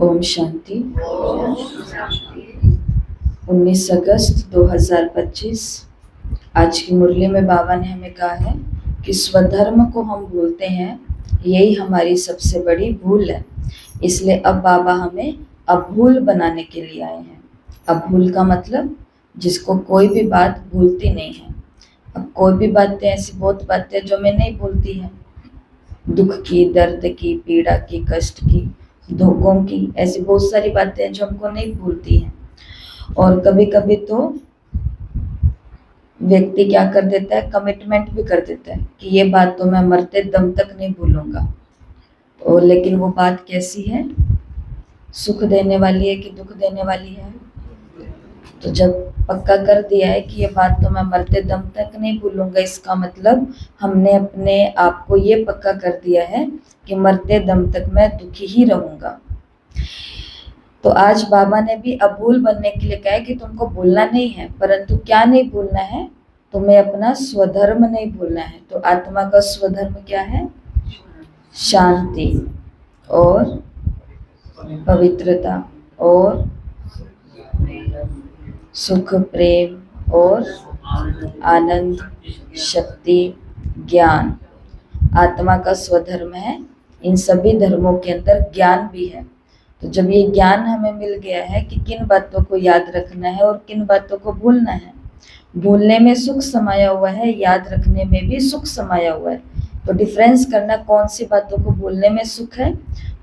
ओम शांति। 19 अगस्त 2025। आज की मुरली में बाबा ने हमें कहा है कि स्वधर्म को हम भूलते हैं, यही हमारी सबसे बड़ी भूल है। इसलिए अब बाबा हमें अभूल बनाने के लिए आए हैं। अभूल का मतलब जिसको कोई भी बात भूलती नहीं है। अब कोई भी बातें, ऐसी बहुत बातें जो मैं नहीं भूलती है, दुख की, दर्द की, पीड़ा की, कष्ट की, धोखों की, ऐसी बहुत सारी बातें हैं जो हमको नहीं भूलती हैं। और कभी कभी तो व्यक्ति क्या कर देता है, कमिटमेंट भी कर देता है कि ये बात तो मैं मरते दम तक नहीं भूलूंगा। और लेकिन वो बात कैसी है, सुख देने वाली है कि दुख देने वाली है? तो जब पक्का कर दिया है कि ये बात तो मैं मरते दम तक नहीं भूलूंगा, इसका मतलब हमने अपने आप को ये पक्का कर दिया है कि मरते दम तक मैं दुखी ही रहूंगा। तो आज बाबा ने भी अभूल बनने के लिए कहा है कि तुमको भूलना नहीं है, परंतु क्या नहीं भूलना है, तुम्हें अपना स्वधर्म नहीं भूलना है। तो आत्मा का स्वधर्म क्या है? शांति और पवित्रता और सुख, प्रेम और आनंद, शक्ति, ज्ञान। आत्मा का स्वधर्म है। इन सभी धर्मों के अंदर ज्ञान भी है। तो जब ये ज्ञान हमें मिल गया है कि किन बातों को याद रखना है और किन बातों को भूलना है, भूलने में सुख समाया हुआ है, याद रखने में भी सुख समाया हुआ है। तो डिफरेंस करना, कौन सी बातों को भूलने में सुख है,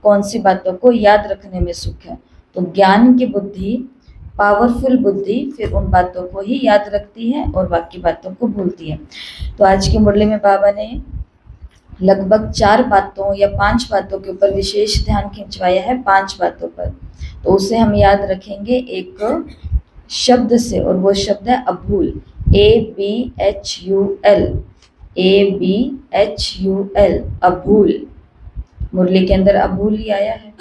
कौन सी बातों को याद रखने में सुख है। तो ज्ञान की बुद्धि, पावरफुल बुद्धि, फिर उन बातों को ही याद रखती है और बाकी बातों को भूलती है। तो आज की मुरली में बाबा ने लगभग 4 बातों या 5 बातों के ऊपर विशेष ध्यान खिंचवाया है, 5 बातों पर। तो उसे हम याद रखेंगे एक शब्द से, और वो शब्द है अभूल। ABHUL, ABHUL, अभूल। मुरली के अंदर अभूल ही आया है,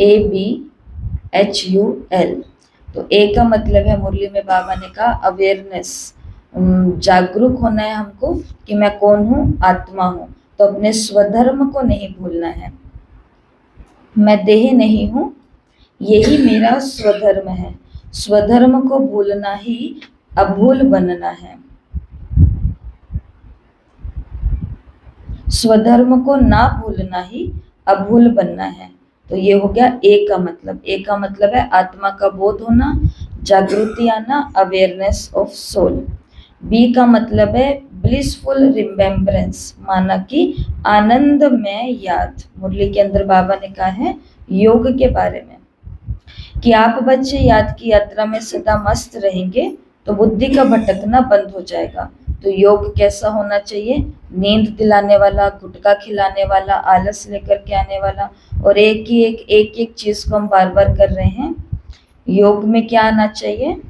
ABHUL। तो ए का मतलब है, मुरली में बाबा ने कहा अवेयरनेस, जागरूक होना है हमको कि मैं कौन हूँ, आत्मा हूँ। तो अपने स्वधर्म को नहीं भूलना है। मैं देह नहीं हूँ, यही मेरा स्वधर्म है। स्वधर्म को भूलना ही अभूल बनना है। स्वधर्म को ना भूलना ही अभूल बनना है। तो ये हो गया ए का मतलब। ए का मतलब है आत्मा का बोध होना, जागृति आना, अवेयरनेस ऑफ सोल। बी का मतलब है ब्लिसफुल रिमेम्बरेंस, माना कि आनंद में याद। मुरली के अंदर बाबा ने कहा है योग के बारे में कि आप बच्चे याद की यात्रा में सदा मस्त रहेंगे तो बुद्धि का भटकना बंद हो जाएगा। तो योग कैसा होना चाहिए? नींद दिलाने वाला, गुटखा खिलाने वाला, आलस लेकर के आने वाला, और एक चीज को हम बार बार कर रहे हैं। योग में क्या आना चाहिए?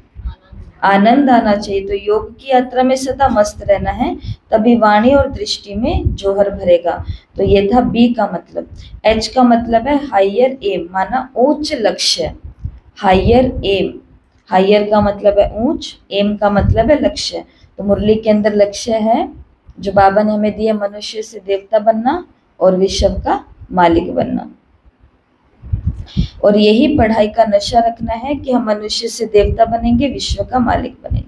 आनंद आना चाहिए। तो योग की यात्रा में सदा मस्त रहना है, तभी वाणी और दृष्टि में जोहर भरेगा। तो ये था बी का मतलब। एच का मतलब है हायर एम, माना उच्च लक्ष्य। हायर एम, हायर का मतलब है ऊंच, एम का मतलब है लक्ष्य। तो मुरली के अंदर लक्ष्य है जो बाबा ने हमें दिया, मनुष्य से देवता बनना और विश्व का मालिक बनना। और यही पढ़ाई का नशा रखना है कि हम मनुष्य से देवता बनेंगे, विश्व का मालिक बनेंगे।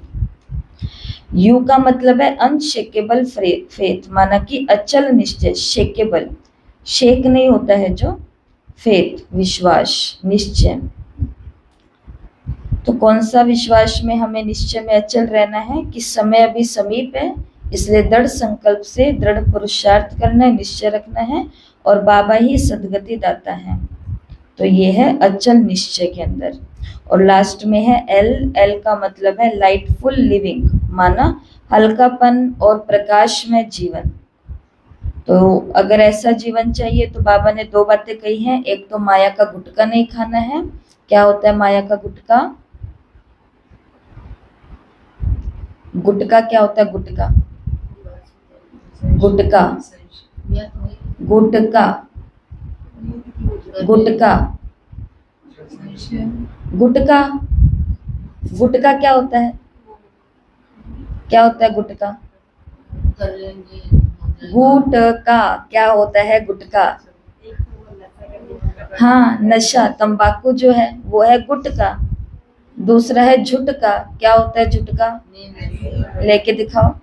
यू का मतलब है अनशेकेबल फेथ, माना कि अचल निश्चय। शेकेबल, शेक नहीं होता है जो, फेथ विश्वास, निश्चय। तो कौन सा विश्वास में हमें निश्चय में अचल रहना है कि समय अभी समीप है, इसलिए दृढ़ संकल्प से दृढ़ पुरुषार्थ करना है, निश्चय रखना है, और बाबा ही सद्गति दाता है। तो ये है अचल निश्चय के अंदर। और लास्ट में है एल। एल का मतलब है लाइटफुल लिविंग, माना हल्कापन और प्रकाश में जीवन। तो अगर ऐसा जीवन चाहिए तो बाबा ने 2 बातें कही हैं। एक तो माया का गुटखा नहीं खाना है। क्या होता है माया का गुटखा? गुटखा क्या होता है? गुटखा, गुटखा, गुटखा, गुटखा, गुटखा, गुटखा क्या होता है? क्या होता है गुटखा? गुटखा क्या होता है? गुटखा, हाँ, नशा, तंबाकू जो है वो है गुटखा। दूसरा है झुटका। क्या होता है झुटका? लेके दिखाओ।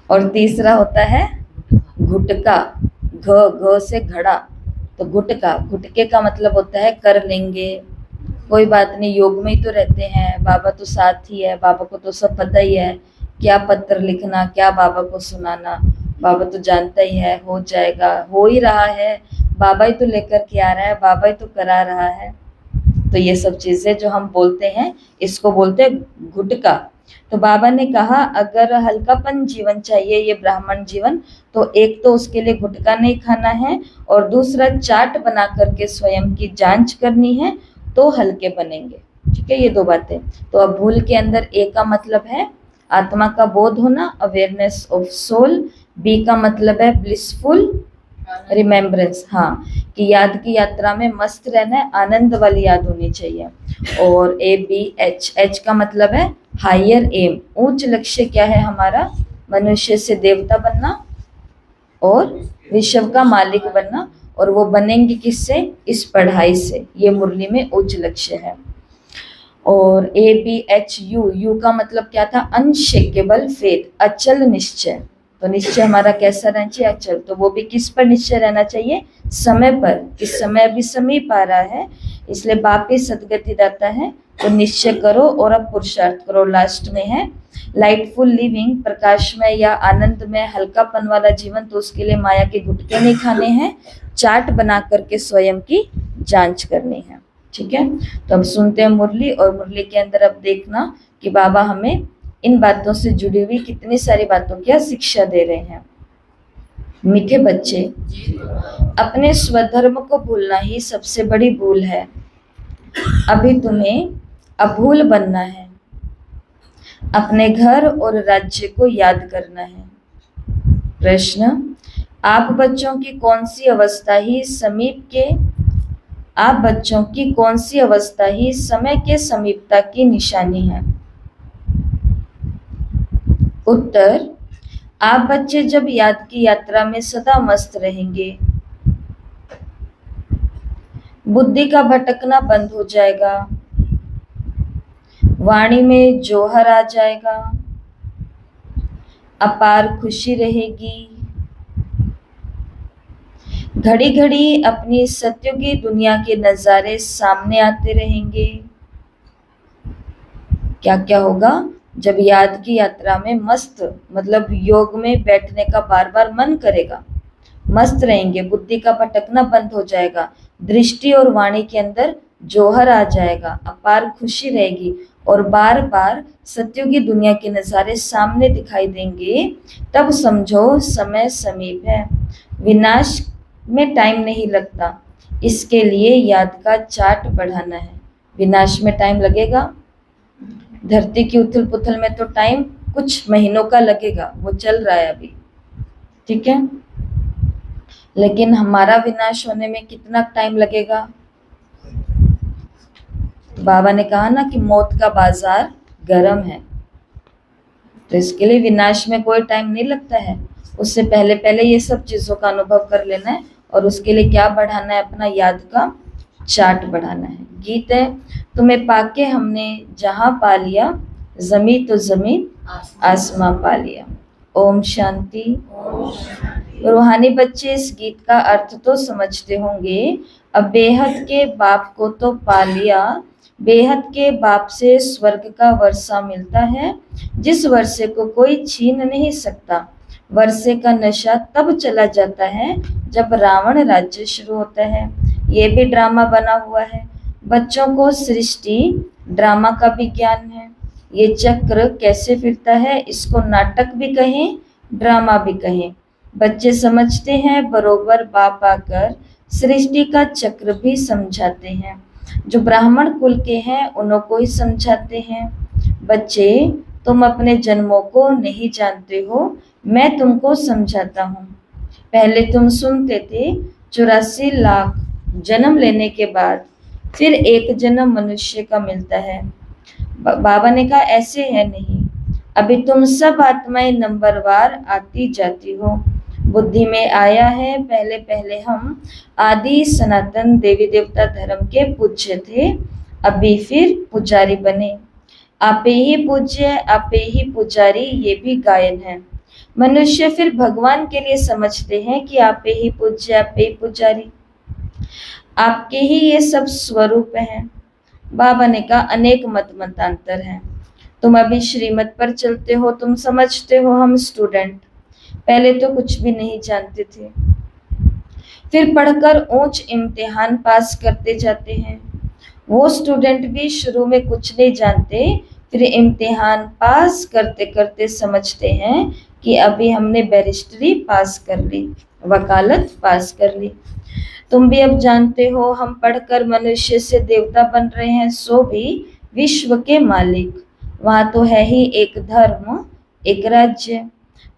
और तीसरा होता है गुटका। घ से घड़ा, तो गुटका, गुटके का मतलब होता है कर लेंगे, कोई बात नहीं, योग में ही तो रहते हैं, बाबा तो साथ ही है, बाबा को तो सब पता ही है, क्या पत्र लिखना, क्या बाबा को सुनाना, बाबा तो जानता ही है, हो जाएगा, हो ही रहा है, बाबा ही तो लेकर के आ रहा है, बाबा ही तो करा रहा है। तो ये सब चीजें जो हम बोलते हैं इसको बोलते हैं गुटका। तो बाबा ने कहा अगर हल्कापन जीवन चाहिए, ये ब्राह्मण जीवन, तो एक तो उसके लिए गुटका नहीं खाना है, और दूसरा चाट बना करके स्वयं की जांच करनी है, तो हल्के बनेंगे। ठीक है, ये दो बातें। तो अब भूल के अंदर ए का मतलब है आत्मा का बोध होना, अवेयरनेस ऑफ सोल। बी का मतलब है ब्लिसफुल रिमेम्बरेंस, हाँ, कि याद की यात्रा में मस्त रहना है, आनंद वाली याद होनी चाहिए। और ए बी एच, एच का मतलब है हायर एम, उच्च लक्ष्य क्या है हमारा? मनुष्य से देवता बनना और विश्व का मालिक बनना, और वो बनेंगे किससे? इस पढ़ाई से। ये मुरली में उच्च लक्ष्य है। और A B H U, U का मतलब क्या था? अनशेकेबल फेथ, अचल निश्चय। तो निश्चय हमारा कैसा रहना चाहिए? अचल। तो वो भी किस पर निश्चय रहना चाहिए? समय पर, कि समय अभी समीप आ रहा है, इसलिए बाप ही सदगति दाता है, तो निश्चय करो और अब पुरुषार्थ करो। लास्ट में है लाइटफुल लिविंग, प्रकाशमय या आनंदमय हल्कापन वाला जीवन, तो उसके लिए माया के गुटके नहीं खाने हैं, चाट बना करके स्वयं की जांच करनी है। ठीक है, तो अब सुनते हैं मुरली, और मुरली के अंदर अब देखना कि बाबा हमें इन बातों से जुड़ी हुई कितनी सारी बातों की शिक्षा दे रहे हैं। मीठे बच्चे, अपने स्वधर्म को भूलना ही सबसे बड़ी भूल है। अभी तुम्हें अभूल बनना है, अपने घर और राज्य को याद करना है। प्रश्न, आप बच्चों की कौन सी अवस्था ही समीप के आप बच्चों की कौन सी अवस्था ही समय के समीपता की निशानी है? उत्तर, आप बच्चे जब याद की यात्रा में सदा मस्त रहेंगे, बुद्धि का भटकना बंद हो जाएगा, वाणी में जौहर आ जाएगा, अपार खुशी रहेगी, घड़ी घड़ी अपनी सत्युगी दुनिया के नजारे सामने आते रहेंगे। क्या क्या होगा? जब याद की यात्रा में मस्त, मतलब योग में बैठने का बार बार मन करेगा, मस्त रहेंगे, बुद्धि का भटकना बंद हो जाएगा, दृष्टि और वाणी के अंदर जौहर आ जाएगा, अपार खुशी रहेगी, और बार बार सत्युगी दुनिया के नजारे सामने दिखाई देंगे, तब समझो समय समीप है। विनाश में टाइम नहीं लगता, इसके लिए याद का चार्ट बढ़ाना है। विनाश में टाइम लगेगा, धरती की उथल पुथल में तो टाइम कुछ महीनों का लगेगा, वो चल रहा है अभी, ठीक है, लेकिन हमारा विनाश होने में कितना टाइम लगेगा? तो बाबा ने कहा ना कि मौत का बाजार गर्म है, तो इसके लिए विनाश में कोई टाइम नहीं लगता है, उससे पहले पहले ये सब चीजों का अनुभव कर लेना है, और उसके लिए क्या बढ़ाना है? अपना याद का चार्ट बढ़ाना है। गीत है, तुम्हें पाके हमने जहां पा लिया, जमी तो जमीन आसमां पा लिया। ओम शांति। रूहानी बच्चे इस गीत का अर्थ तो समझते होंगे। अब बेहद के बाप को तो पा लिया, बेहद के बाप से स्वर्ग का वर्षा मिलता है, जिस वर्षे को कोई छीन नहीं सकता। वर्षे का नशा तब चला जाता है जब रावण राज्य शुरू होता है। ये भी ड्रामा बना हुआ है। बच्चों को सृष्टि ड्रामा का भी ज्ञान है। ये चक्र कैसे फिरता है, इसको नाटक भी कहें, ड्रामा भी कहें। बच्चे समझते हैं, बरोबर बाप आकर सृष्टि का चक्र भी समझाते हैं। जो ब्राह्मण कुल के हैं उन्हों को ही समझाते हैं। बच्चे, तुम अपने जन्मों को नहीं जानते हो, मैं तुमको समझाता हूँ। पहले तुम सुनते थे 84 लाख जन्म लेने के बाद फिर एक जन्म मनुष्य का मिलता है। बाबा ने कहा ऐसे है नहीं, अभी तुम सब आत्माएं नंबरवार आती जाती हो। बुद्धि में आया है, पहले पहले हम आदि सनातन देवी देवता धर्म के पूज्य थे, अभी फिर पुजारी बने। आपे ही पूज्य आपे ही पुजारी, ये भी गायन है। मनुष्य फिर भगवान के लिए समझते हैं कि आपे ही पूज्य आपे ही पुजारी, आपके ही ये सब स्वरूप हैं। बाबा ने कहा अनेक मत मतांतर हैं, तुम अभी श्रीमत पर चलते हो, तुम समझते हो हम स्टूडेंट पहले तो कुछ भी नहीं जानते थे, फिर पढ़कर ऊंच इम्तिहान पास करते जाते हैं। वो स्टूडेंट भी शुरू में कुछ नहीं जानते, फिर इम्तिहान पास करते करते समझते हैं कि अभी हमने बैरिस्टरी पास कर ली, वकालत पास कर ली। तुम भी अब जानते हो हम पढ़कर मनुष्य से देवता बन रहे हैं, सो भी विश्व के मालिक। वहां तो है ही एक धर्म, एक राज्य,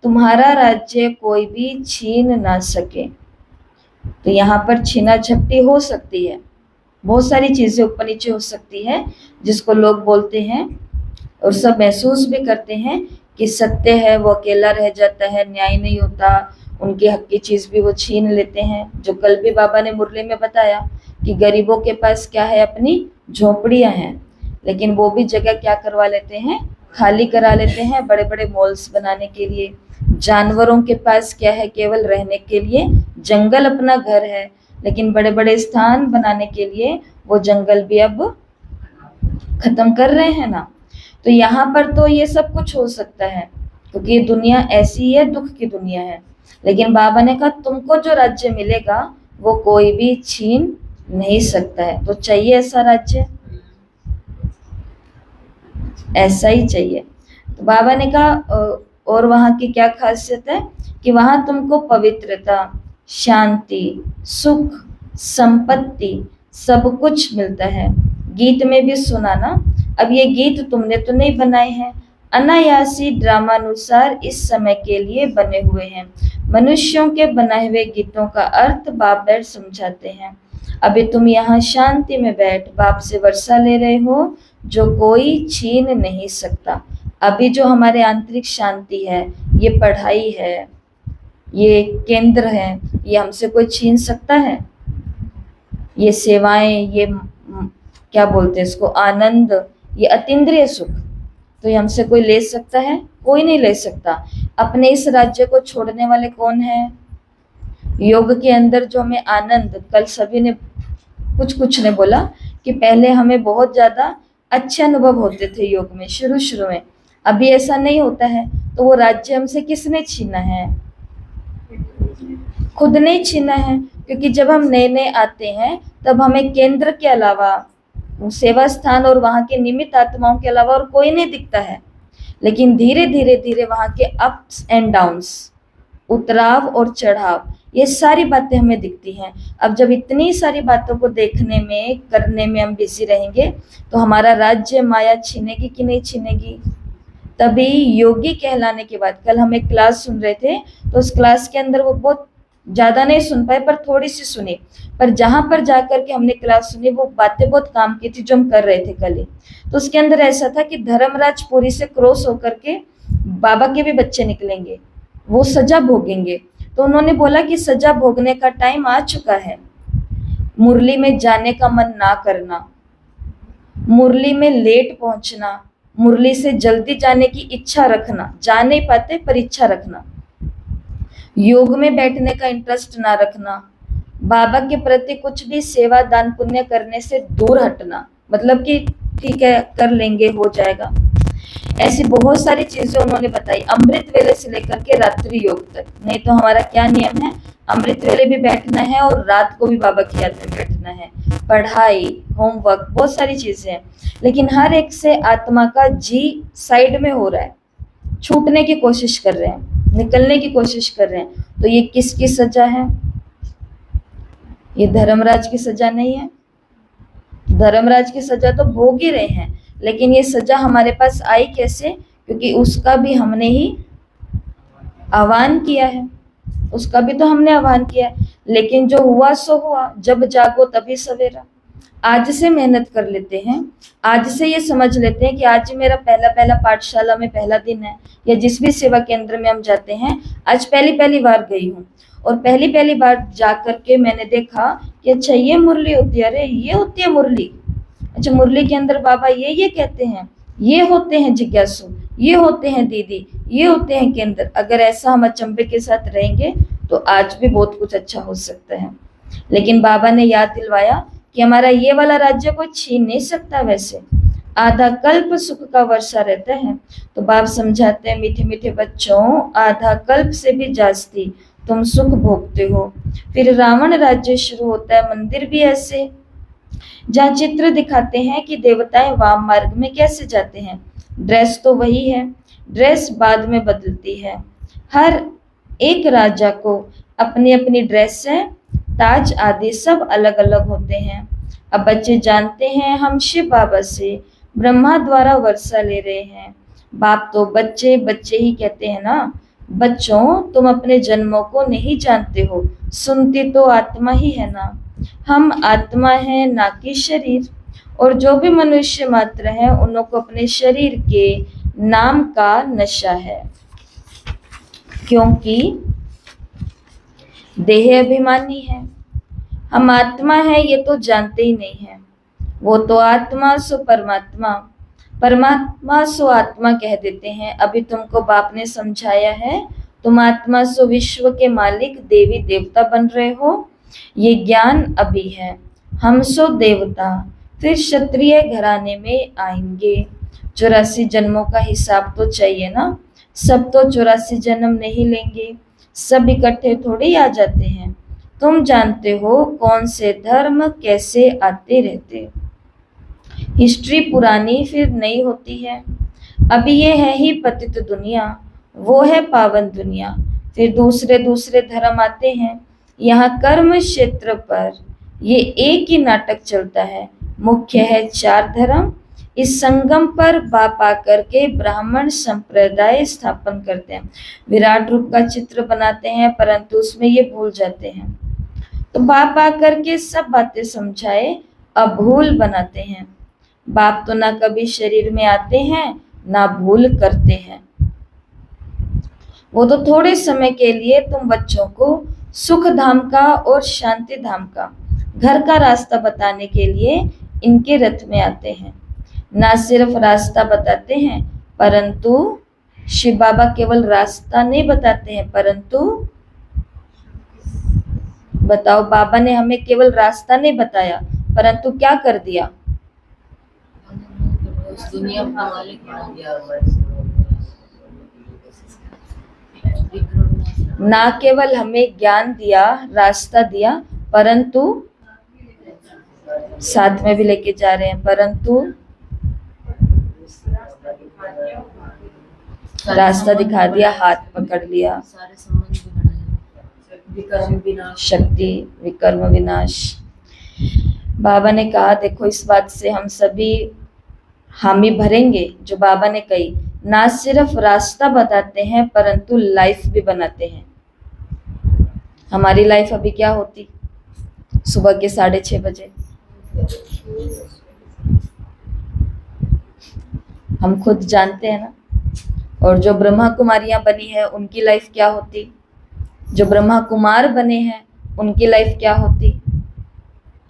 तुम्हारा राज्य कोई भी छीन ना सके। तो यहाँ पर छीना झपटी हो सकती है, बहुत सारी चीजें ऊपर नीचे हो सकती है, जिसको लोग बोलते हैं और सब महसूस भी करते हैं कि सत्य है वो अकेला रह जाता है, न्याय नहीं होता, उनके हक की चीज भी वो छीन लेते हैं। जो कल भी बाबा ने मुरली में बताया कि गरीबों के पास क्या है, अपनी झोपड़ियां हैं, लेकिन वो भी जगह क्या करवा लेते हैं, खाली करा लेते हैं बड़े बड़े मॉल्स बनाने के लिए। जानवरों के पास क्या है, केवल रहने के लिए जंगल अपना घर है, लेकिन बड़े बड़े स्थान बनाने के लिए वो जंगल भी अब खत्म कर रहे हैं ना। तो यहाँ पर तो ये सब कुछ हो सकता है, क्योंकि ये दुनिया ऐसी है, दुख की दुनिया है। लेकिन बाबा ने कहा तुमको जो राज्य मिलेगा वो कोई भी छीन नहीं सकता है। तो चाहिए ऐसा राज्य, ऐसा ही चाहिए। तो बाबा ने कहा और वहाँ की क्या खासियत है कि वहाँ तुमको पवित्रता, शांति, सुख, संपत्ति सब कुछ मिलता है। गीत में भी सुना ना, अब ये गीत तुमने तो नहीं बनाए हैं, अनायासी ड्रामानुसार इस समय के लिए बने हुए हैं। मनुष्यों के बनाए हुए गीतों का अर्थ बाप बैठ समझाते हैं। अभी तुम यहाँ शांति में बैठ बाप से वर्षा ले रहे हो, जो कोई छीन नहीं सकता। अभी जो हमारे आंतरिक शांति है, ये पढ़ाई है, ये केंद्र है, ये हमसे कोई छीन सकता है? ये सेवाएं, ये क्या बोलते हैं इसको, आनंद, ये अतीन्द्रिय सुख, तो ये हमसे कोई ले सकता है? कोई नहीं ले सकता। अपने इस राज्य को छोड़ने वाले कौन है? योग के अंदर जो हमें आनंद, कल सभी ने कुछ ने बोला कि पहले हमें बहुत ज्यादा अच्छे अनुभव होते थे योग में शुरू शुरू में, अभी ऐसा नहीं होता है। तो वो राज्य हमसे किसने छीना है? खुद ने छीना है, क्योंकि जब हम नए नए आते हैं तब हमें केंद्र के अलावा, सेवा स्थान और वहाँ के निमित्त आत्माओं के अलावा और कोई नहीं दिखता है। लेकिन धीरे धीरे धीरे वहाँ के अप्स एंड डाउन्स, उतराव और चढ़ाव, ये सारी बातें हमें दिखती हैं। अब जब इतनी सारी बातों को देखने में, करने में हम बिजी रहेंगे, तो हमारा राज्य माया छीनेगी कि नहीं छीनेगी? तभी योगी कहलाने के बाद, कल हम एक क्लास सुन रहे थे, तो उस क्लास के अंदर वो बहुत ज्यादा नहीं सुन पाए, पर थोड़ी सी सुनी, पर जहां पर जाकर के हमने क्लास सुनी वो बातें बहुत काम की थी जो हम कर रहे थे कल ही। तो उसके अंदर ऐसा था कि धर्मराज पुरी से क्रॉस होकर के बाबा के भी बच्चे निकलेंगे, वो सजा भोगेंगे। तो उन्होंने बोला कि सजा भोगने का टाइम आ चुका है, मुरली में जाने का मन ना करना, मुरली में लेट पहुंचना, मुरली से जल्दी जाने की इच्छा रखना, जा नहीं पाते पर इच्छा रखना, योग में बैठने का इंटरेस्ट ना रखना, बाबा के प्रति कुछ भी सेवा दान पुण्य करने से दूर हटना, मतलब कि ठीक है कर लेंगे हो जाएगा, ऐसी बहुत सारी चीजें उन्होंने बताई। अमृत वेले से लेकर के रात्रि योग तक। नहीं तो हमारा क्या नियम है, अमृत वेले भी बैठना है और रात को भी बाबा की याद में बैठना है, पढ़ाई, होमवर्क, बहुत सारी चीजें हैं। लेकिन हर एक से आत्मा का जी साइड में हो रहा है, छूटने की कोशिश कर रहे हैं, निकलने की कोशिश कर रहे हैं। तो ये किसकी सजा है? ये धर्मराज की सजा नहीं है। धर्मराज की सजा तो भोग ही रहे हैं, लेकिन ये सजा हमारे पास आई कैसे? क्योंकि उसका भी हमने ही आह्वान किया है, उसका भी तो हमने आह्वान किया है। लेकिन जो हुआ सो हुआ, जब जागो तभी सवेरा। आज से मेहनत कर लेते हैं, आज से ये समझ लेते हैं कि आज मेरा पहला पाठशाला में पहला दिन है, या जिस भी सेवा केंद्र में हम जाते हैं, आज पहली बार गई हूँ और पहली बार जा करके मैंने देखा कि अच्छा ये मुरली होती है, अरे ये होती है मुरली, अच्छा मुरली के अंदर बाबा ये कहते हैं, ये होते हैं जिज्ञासु, ये होते हैं दीदी, ये होते हैं केंद्र। अगर ऐसा हम अचंभे के साथ रहेंगे तो आज भी बहुत कुछ अच्छा हो सकता है। लेकिन बाबा ने याद दिलवाया कि हमारा ये वाला राज्य कोई छीन नहीं सकता, वैसे आधा कल्प सुख का वर्षा रहता है। तो बाप समझाते हैं, मीठे मीठे बच्चों, आधा कल्प से भी जास्ती तुम सुख भोगते हो। फिर रावण राज्य शुरू होता है, मंदिर भी ऐसे, जहाँ चित्र दिखाते हैं कि देवताएं वाम मार्ग में कैसे जाते हैं। ड्रेस तो वही है, ड्रेस बाद में बदलती है। हर एक राजा को अपनी अपनी ड्रेस है, ताज आदि सब अलग अलग होते हैं। अब बच्चे जानते हैं हम शिव बाबा से ब्रह्मा द्वारा वर्षा ले रहे हैं। बाप तो बच्चे बच्चे ही कहते हैं ना। बच्चों, तुम अपने जन्मों को नहीं जानते हो, सुनते तो आत्मा ही है ना। हम आत्मा है ना कि शरीर, और जो भी मनुष्य मात्र है उनको अपने शरीर के नाम का नशा है, क्योंकि देह अभिमानी है। हम आत्मा है ये तो जानते ही नहीं है। वो तो आत्मा सो परमात्मा, परमात्मा सो आत्मा कह देते हैं। अभी तुमको बाप ने समझाया है, तुम आत्मा सो विश्व के मालिक देवी देवता बन रहे हो, ये ज्ञान अभी है। हम सो देवता, फिर क्षत्रिय घराने में आएंगे। 84 जन्मों का हिसाब तो चाहिए ना। सब तो 84 जन्म नहीं लेंगे, सब इकट्ठे थोड़ी आ जाते हैं। तुम जानते हो कौन से धर्म कैसे आते रहते। हिस्ट्री पुरानी फिर नई होती है। अभी ये है ही पतित दुनिया, वो है पावन दुनिया। फिर दूसरे दूसरे धर्म आते हैं। यहाँ कर्म क्षेत्र पर ये एक ही नाटक चलता है। मुख्य है 4 धर्म। इस संगम पर बाप आकर के ब्राह्मण संप्रदाय स्थापन करते हैं। विराट रूप का चित्र बनाते हैं, परंतु उसमें ये भूल जाते हैं। तो बाप आकर के सब बातें समझाए, अभूल बनाते हैं। बाप तो ना कभी शरीर में आते हैं ना भूल करते हैं। वो तो थोड़े समय के लिए तुम बच्चों को सुख धाम का और शांति धाम का घर का रास्ता बताने के लिए इनके रथ में आते हैं। ना सिर्फ रास्ता बताते हैं, परंतु शिव बाबा केवल रास्ता नहीं बताते हैं, परंतु बताओ, बाबा ने हमें केवल रास्ता नहीं बताया, परंतु क्या कर दिया? दुनिया का मालिक बना दिया। ना केवल हमें ज्ञान दिया, रास्ता दिया, परंतु साथ में भी लेके जा रहे हैं, परंतु रास्ता दिखा दिया, हाथ पकड़ लिया। सारे संबंध भी बनाए, विकर्म विनाश, शक्ति विकर्म विनाश। बाबा ने कहा, देखो इस बात से हम सभी हामी भरेंगे जो बाबा ने कही। ना सिर्फ रास्ता बताते हैं, परंतु लाइफ भी बनाते हैं। हमारी लाइफ अभी क्या होती? सुबह के 6:30 बजे हम खुद जानते हैं ना। और जो ब्रह्मा कुमारियां बनी है उनकी लाइफ क्या होती? जो ब्रह्मा कुमार बने हैं उनकी लाइफ क्या होती?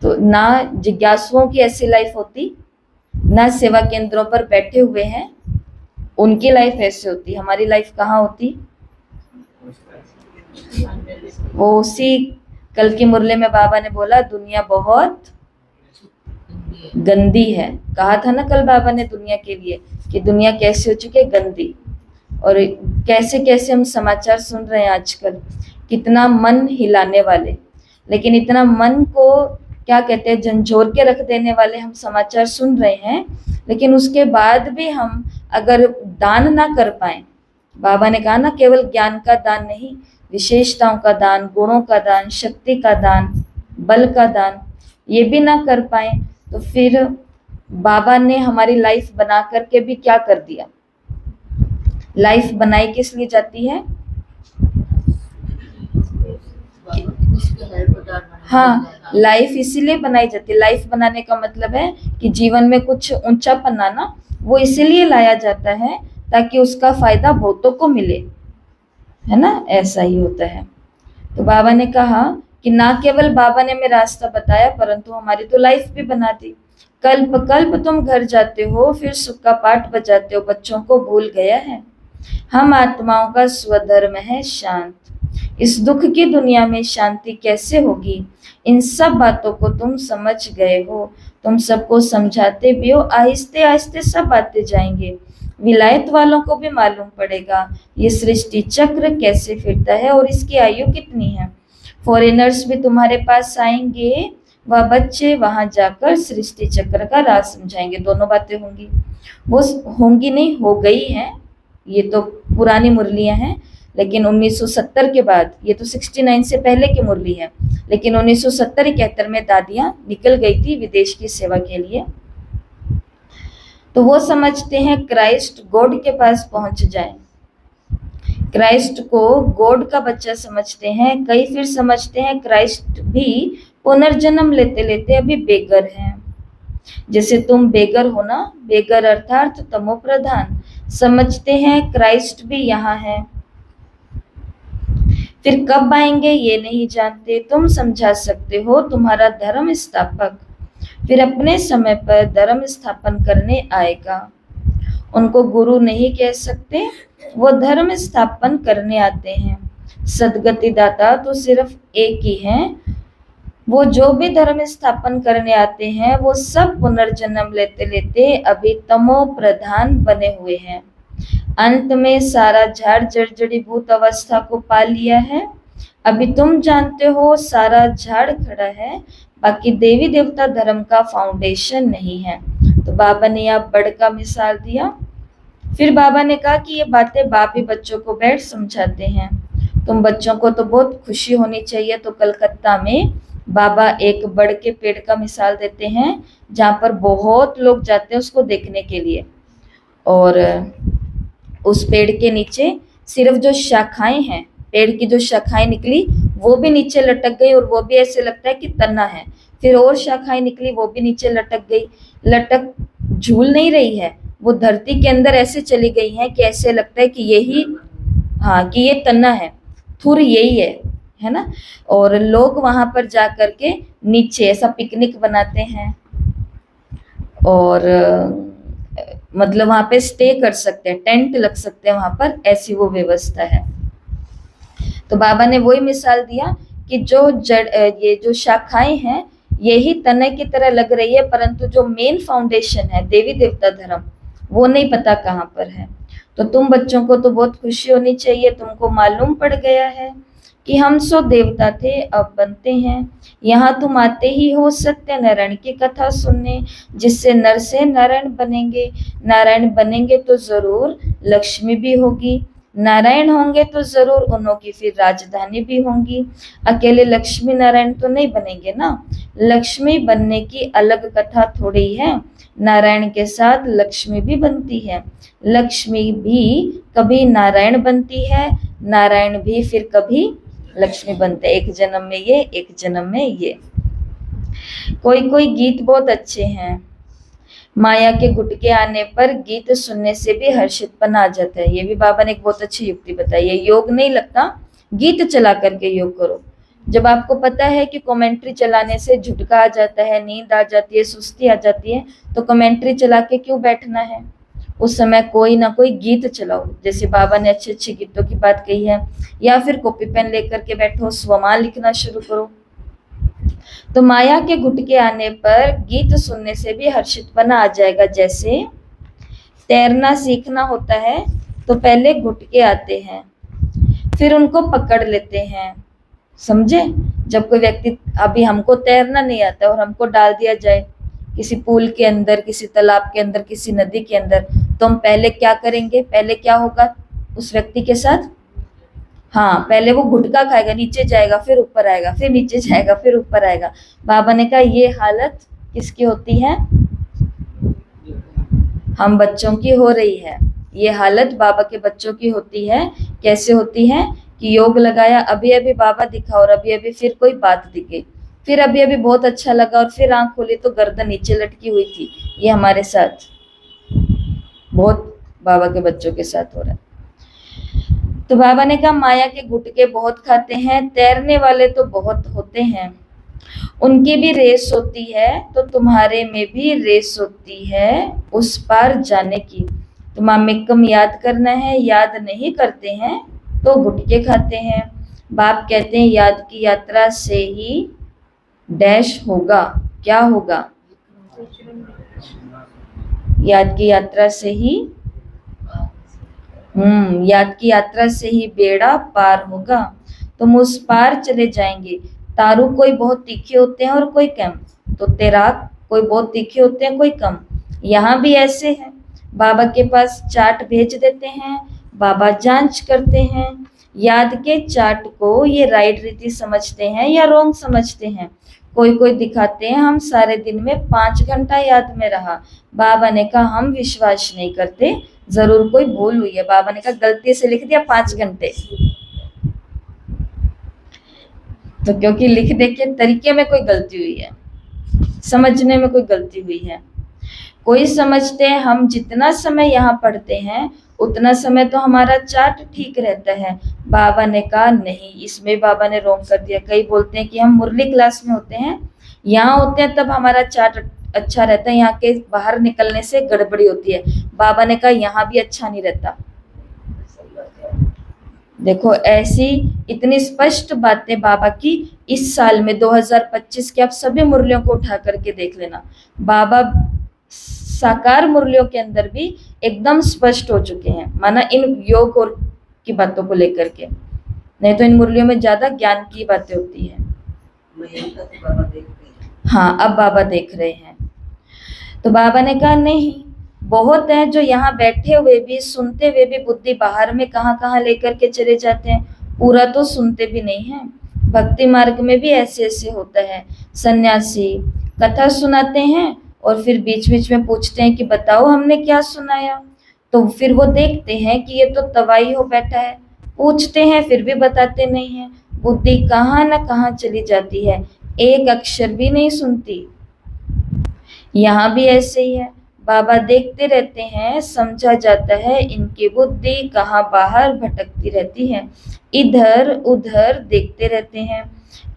तो ना जिज्ञासुओं की ऐसी लाइफ होती, ना सेवा केंद्रों पर बैठे हुए हैं उनकी लाइफ ऐसे होती। हमारी लाइफ कहाँ होती? वो उसी कल की मुरली में बाबा ने बोला, दुनिया बहुत गंदी है। कहा था ना कल बाबा ने दुनिया के लिए कि दुनिया कैसे हो चुकी है, गंदी। और कैसे कैसे हम समाचार सुन रहे हैं आजकल, कितना मन हिलाने वाले, लेकिन इतना मन को क्या कहते हैं, झंझोर के रख देने वाले हम समाचार सुन रहे हैं। लेकिन उसके बाद भी हम अगर दान ना कर पाए, बाबा ने कहा ना केवल ज्ञान का दान नहीं, विशेषताओं का दान, गुणों का दान, शक्ति का दान, बल का दान, ये भी ना कर पाए, तो फिर बाबा ने हमारी लाइफ बना करके भी क्या कर दिया? लाइफ बनाई किस लिए जाती है? उसके हेल्पदार बनाया हाँ, जाता है। लाइफ इसीलिए बनाई जाती है। लाइफ बनाने का मतलब है कि जीवन में कुछ ऊंचापन आना, वो इसीलिए लाया जाता है ताकि उसका फायदा बहुतों को मिले, है ना, ऐसा ही होता है। तो बाबा ने कहा कि ना केवल बाबा ने हमें रास्ता बताया परंतु हमारी तो लाइफ भी बना दी। कल्प कल्प तुम घर जाते हो, फिर सुख का पाठ बजाते हो, बच्चों को भूल गया है। हम आत्माओं का स्वधर्म है शांत। इस दुख की दुनिया में शांति कैसे होगी? इन सब बातों को तुम समझ गए हो, तुम सबको समझाते भी हो। आहिस्ते आहिस्ते सब आते जाएंगे, विलायत वालों को भी मालूम पड़ेगा ये सृष्टि चक्र कैसे फिरता है और इसकी आयु कितनी है। फॉरेनर्स भी तुम्हारे पास आएंगे, वह बच्चे वहां जाकर सृष्टि चक्र का राज समझाएंगे। दोनों बातें होंगी, वो होंगी नहीं, हो गई हैं। ये तो पुरानी मुरलियां हैं, लेकिन 1970 के बाद, ये तो 69 से पहले की मुरली है, लेकिन 1970-71 में दादियां निकल गई थी विदेश की सेवा के लिए। तो वो समझते हैं क्राइस्ट गॉड के पास पहुंच जाए, क्राइस्ट को गॉड का बच्चा समझते हैं। कई फिर समझते हैं क्राइस्ट भी पुनर्जन्म लेते लेते अभी बेगर हैं। जैसे तुम बेगर हो ना, बेगर अर्थात तमो प्रधान, समझते हैं क्राइस्ट भी यहाँ है। फिर कब आएंगे ये नहीं जानते, तुम समझा सकते हो तुम्हारा धर्म स्थापक फिर अपने समय पर धर्म स्थापन करने आएगा। उनको गुरु नहीं कह सकते, वो धर्म स्थापन करने आते हैं। सदगति दाता तो सिर्फ एक ही हैं, वो जो भी धर्म स्थापन करने आते हैं वो सब पुनर्जन्म लेते लेते अभी तमो प्रधान बने हुए हैं। अंत में सारा झाड़ जर्जरीभूत अवस्था को पा लिया है। अभी तुम जानते हो सारा झाड़ खड़ा है, बाकी देवी देवता धर्म का फाउंडेशन नहीं है। तो बाबा ने यहाँ बड़ का मिसाल दिया। फिर बाबा ने कहा कि ये बातें बाप ही बच्चों को बैठ समझाते हैं। तुम बच्चों को तो बहुत खुशी होनी चाहिए। तो कलकत्ता में बाबा एक बड़ के पेड़ का मिसाल देते हैं, जहाँ पर बहुत लोग जाते हैं उसको देखने के लिए, और उस पेड़ के नीचे सिर्फ जो शाखाएं हैं, पेड़ की जो शाखाएं निकली वो भी नीचे लटक गई, और वो भी ऐसे लगता है कि तना है। फिर और शाखाएं निकली, वो भी नीचे लटक गई। लटक झूल नहीं रही है, वो धरती के अंदर ऐसे चली गई है कि ऐसे लगता है कि यही, हाँ, कि ये तना है, थुर यही है ना। और लोग वहां पर जा करके नीचे ऐसा पिकनिक बनाते हैं, और मतलब वहां पे स्टे कर सकते हैं, टेंट लग सकते हैं वहां पर, ऐसी वो व्यवस्था है। तो बाबा ने वही मिसाल दिया कि जो जड़, ये जो शाखाएं हैं यही तने की तरह लग रही है, परंतु जो मेन फाउंडेशन है देवी देवता धर्म, वो नहीं पता कहाँ पर है। तो तुम बच्चों को तो बहुत खुशी होनी चाहिए, तुमको मालूम पड़ गया है कि हम सो देवता थे अब बनते हैं। यहाँ तुम आते ही हो सत्यनारायण की कथा सुनने, जिससे नर से नारायण बनेंगे। नारायण बनेंगे तो जरूर लक्ष्मी भी होगी, नारायण होंगे तो जरूर उन्हों की फिर राजधानी भी होंगी। अकेले लक्ष्मी नारायण तो नहीं बनेंगे ना, लक्ष्मी बनने की अलग कथा थोड़ी है, नारायण के साथ लक्ष्मी भी बनती है। लक्ष्मी भी कभी नारायण बनती है, नारायण भी फिर कभी लक्ष्मी बनते, एक जन्म में ये, एक जन्म में ये। कोई कोई गीत बहुत अच्छे हैं, माया के गुटके आने पर गीत सुनने से भी हर्षितपन आ जाता है। ये भी बाबा ने एक बहुत अच्छी युक्ति बताई है। योग नहीं लगता, गीत चला करके योग करो। जब आपको पता है कि कमेंट्री चलाने से झुटका आ जाता है, नींद आ जाती है, सुस्ती आ जाती है, तो कमेंट्री चला के क्यों बैठना है? उस समय कोई ना कोई गीत चलाओ, जैसे बाबा ने अच्छे अच्छे गीतों की बात कही है, या फिर कॉपी पेन लेकर के बैठो, स्वमान लिखना शुरू करो। तो माया के गुटके आने पर गीत सुनने से भी हर्षितपना आ जाएगा। जैसे तैरना सीखना होता है तो पहले गुटके आते हैं, फिर उनको पकड़ लेते हैं, समझे? जब कोई व्यक्ति, अभी हमको तैरना नहीं आता और हमको डाल दिया जाए किसी पूल के अंदर, किसी तालाब के अंदर, किसी नदी के अंदर, तो हम पहले क्या करेंगे? पहले क्या होगा उस व्यक्ति के साथ? हाँ, पहले वो गुटका खाएगा, नीचे जाएगा, फिर ऊपर आएगा, फिर नीचे जाएगा, फिर ऊपर आएगा। बाबा ने कहा ये हालत किसकी होती है? हम बच्चों की हो रही है। ये हालत बाबा के बच्चों की होती है। कैसे होती है? कि योग लगाया, अभी अभी बाबा दिखा और अभी अभी फिर कोई बात दिखे, फिर अभी अभी बहुत अच्छा लगा और फिर आंख खोली तो गर्दन नीचे लटकी हुई थी। ये हमारे साथ बहुत बाबा के बच्चों के साथ हो रहा है। तो बाबा ने कहा माया के गुटके बहुत खाते हैं, तैरने वाले तो बहुत होते हैं, उनकी भी रेस होती है, तो तुम्हारे में भी रेस होती है उस पार जाने की। तो मामिकम याद करना है, याद नहीं करते हैं तो गुटके खाते हैं। बाप कहते हैं याद की यात्रा से ही डैश होगा, क्या होगा? याद की यात्रा से ही याद की यात्रा से ही बेड़ा पार होगा, तुम उस पार चले जाएंगे। तारू कोई बहुत तीखे होते हैं और कोई कम, तो तैराक कोई बहुत तीखे होते हैं कोई कम। यहाँ भी ऐसे है, बाबा के पास चार्ट भेज देते हैं, बाबा जांच करते हैं। याद के चार्ट को ये राइट रीति समझते हैं या रॉन्ग समझते हैं। कोई कोई दिखाते हैं हम सारे दिन में 5 घंटा याद में रहा। बाबा ने कहा हम विश्वास नहीं करते, जरूर कोई भूल हुई है। बाबा ने कहा गलती से लिख दिया 5 घंटे, तो क्योंकि लिखने के तरीके में कोई गलती हुई है, समझने में कोई गलती हुई है। कोई समझते हैं हम जितना समय यहाँ पढ़ते हैं उतना समय तो हमारा चार्ट ठीक रहता है। बाबा ने कहा नहीं, इसमें बाबा ने रॉन्ग कर दिया। कई बोलते हैं कि हम मुरली क्लास में होते हैं, यहाँ होते हैं तब हमारा चार्ट अच्छा रहता है, यहाँ के बाहर निकलने से गड़बड़ी होती है। बाबा ने कहा यहाँ भी अच्छा नहीं रहता। देखो ऐसी इतनी स्पष्ट बातें बाबा की इस साल में 2025 के आप सभी मुरलियों को उठा करके देख लेना। बाबा साकार मुरलियों के अंदर भी एकदम स्पष्ट हो चुके हैं, माना इन योग और की बातों को लेकर के, नहीं तो इन मुरलियों में ज्यादा ज्ञान की बातें होती है। हाँ, अब बाबा देख रहे हैं। तो बाबा ने कहा नहीं, बहुत हैं जो यहाँ बैठे हुए भी सुनते हुए भी बुद्धि बाहर में कहाँ कहाँ लेकर के चले जाते हैं, पूरा तो सुनते भी नहीं है। भक्ति मार्ग में भी ऐसे ऐसे होता है। सन्यासी कथा सुनाते हैं और फिर बीच बीच में पूछते हैं कि बताओ हमने क्या सुनाया, तो फिर वो देखते हैं कि ये तो तवाई हो बैठा है, पूछते हैं फिर भी बताते नहीं है। बुद्धि कहाँ न कहाँ चली जाती है, एक अक्षर भी नहीं सुनती। यहाँ भी ऐसे ही है, बाबा देखते रहते हैं, समझा जाता है इनकी बुद्धि कहाँ बाहर भटकती रहती है, इधर उधर देखते रहते हैं।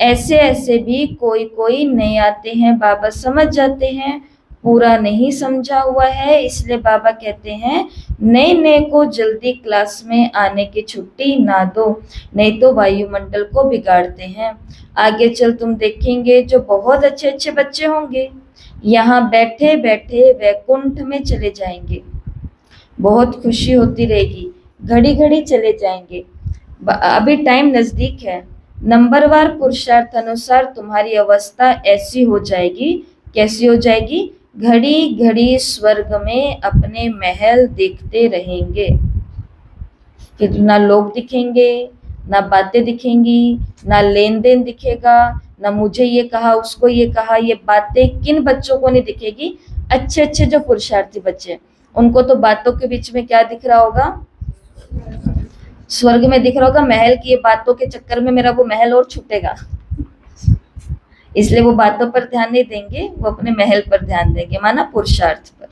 ऐसे ऐसे भी कोई कोई नए आते हैं, बाबा समझ जाते हैं पूरा नहीं समझा हुआ है, इसलिए बाबा कहते हैं नए नए को जल्दी क्लास में आने की छुट्टी ना दो, नहीं तो वायुमंडल को बिगाड़ते हैं। आगे चल तुम देखेंगे जो बहुत अच्छे अच्छे बच्चे होंगे यहाँ बैठे बैठे वैकुंठ में चले जाएंगे, बहुत खुशी होती रहेगी, घड़ी घड़ी चले जाएंगे। अभी टाइम नजदीक है, नंबरवार पुरुषार्थ अनुसार तुम्हारी अवस्था ऐसी हो जाएगी, कैसी हो जाएगी? घड़ी घड़ी स्वर्ग में अपने महल देखते रहेंगे, फिर ना लोग दिखेंगे, ना बातें दिखेंगी, ना लेन देन दिखेगा, ना मुझे ये कहा उसको ये कहा। ये बातें किन बच्चों को नहीं दिखेगी? अच्छे अच्छे जो पुरुषार्थी बच्चे, उनको तो बातों के बीच में क्या दिख रहा होगा? स्वर्ग में दिख रहा होगा महल की। ये बातों के चक्कर में मेरा वो महल और छूटेगा, इसलिए वो बातों पर ध्यान नहीं देंगे, वो अपने महल पर ध्यान देंगे, माना पुरुषार्थ पर।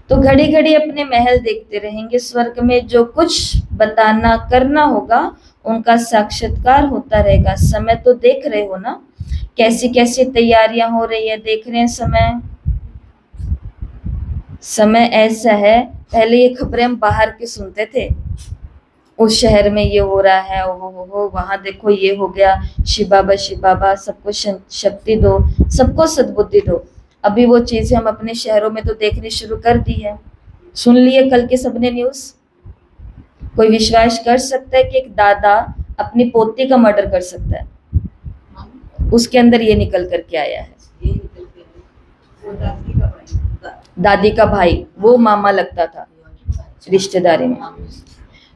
तो घड़ी घड़ी अपने महल देखते रहेंगे स्वर्ग में, जो कुछ बताना करना होगा उनका साक्षात्कार होता रहेगा। समय तो देख रहे हो ना, कैसी कैसी तैयारियां हो रही है, देख रहे हैं समय ऐसा है। पहले ये खबरें हम बाहर की सुनते थे, उस शहर में ये हो रहा है, ओ वहां देखो ये हो गया, शिव बाबा सबको शक्ति दो, सबको सद्बुद्धि दो। अभी वो चीजें हम अपने शहरों में तो देखनी शुरू कर दी है। सुन लिए कल के सबने न्यूज। कोई विश्वास कर सकता है कि एक दादा अपनी पोती का मर्डर कर सकता है? उसके अंदर ये निकल करके आया है, दादी का भाई, वो मामा लगता था रिश्तेदारी में।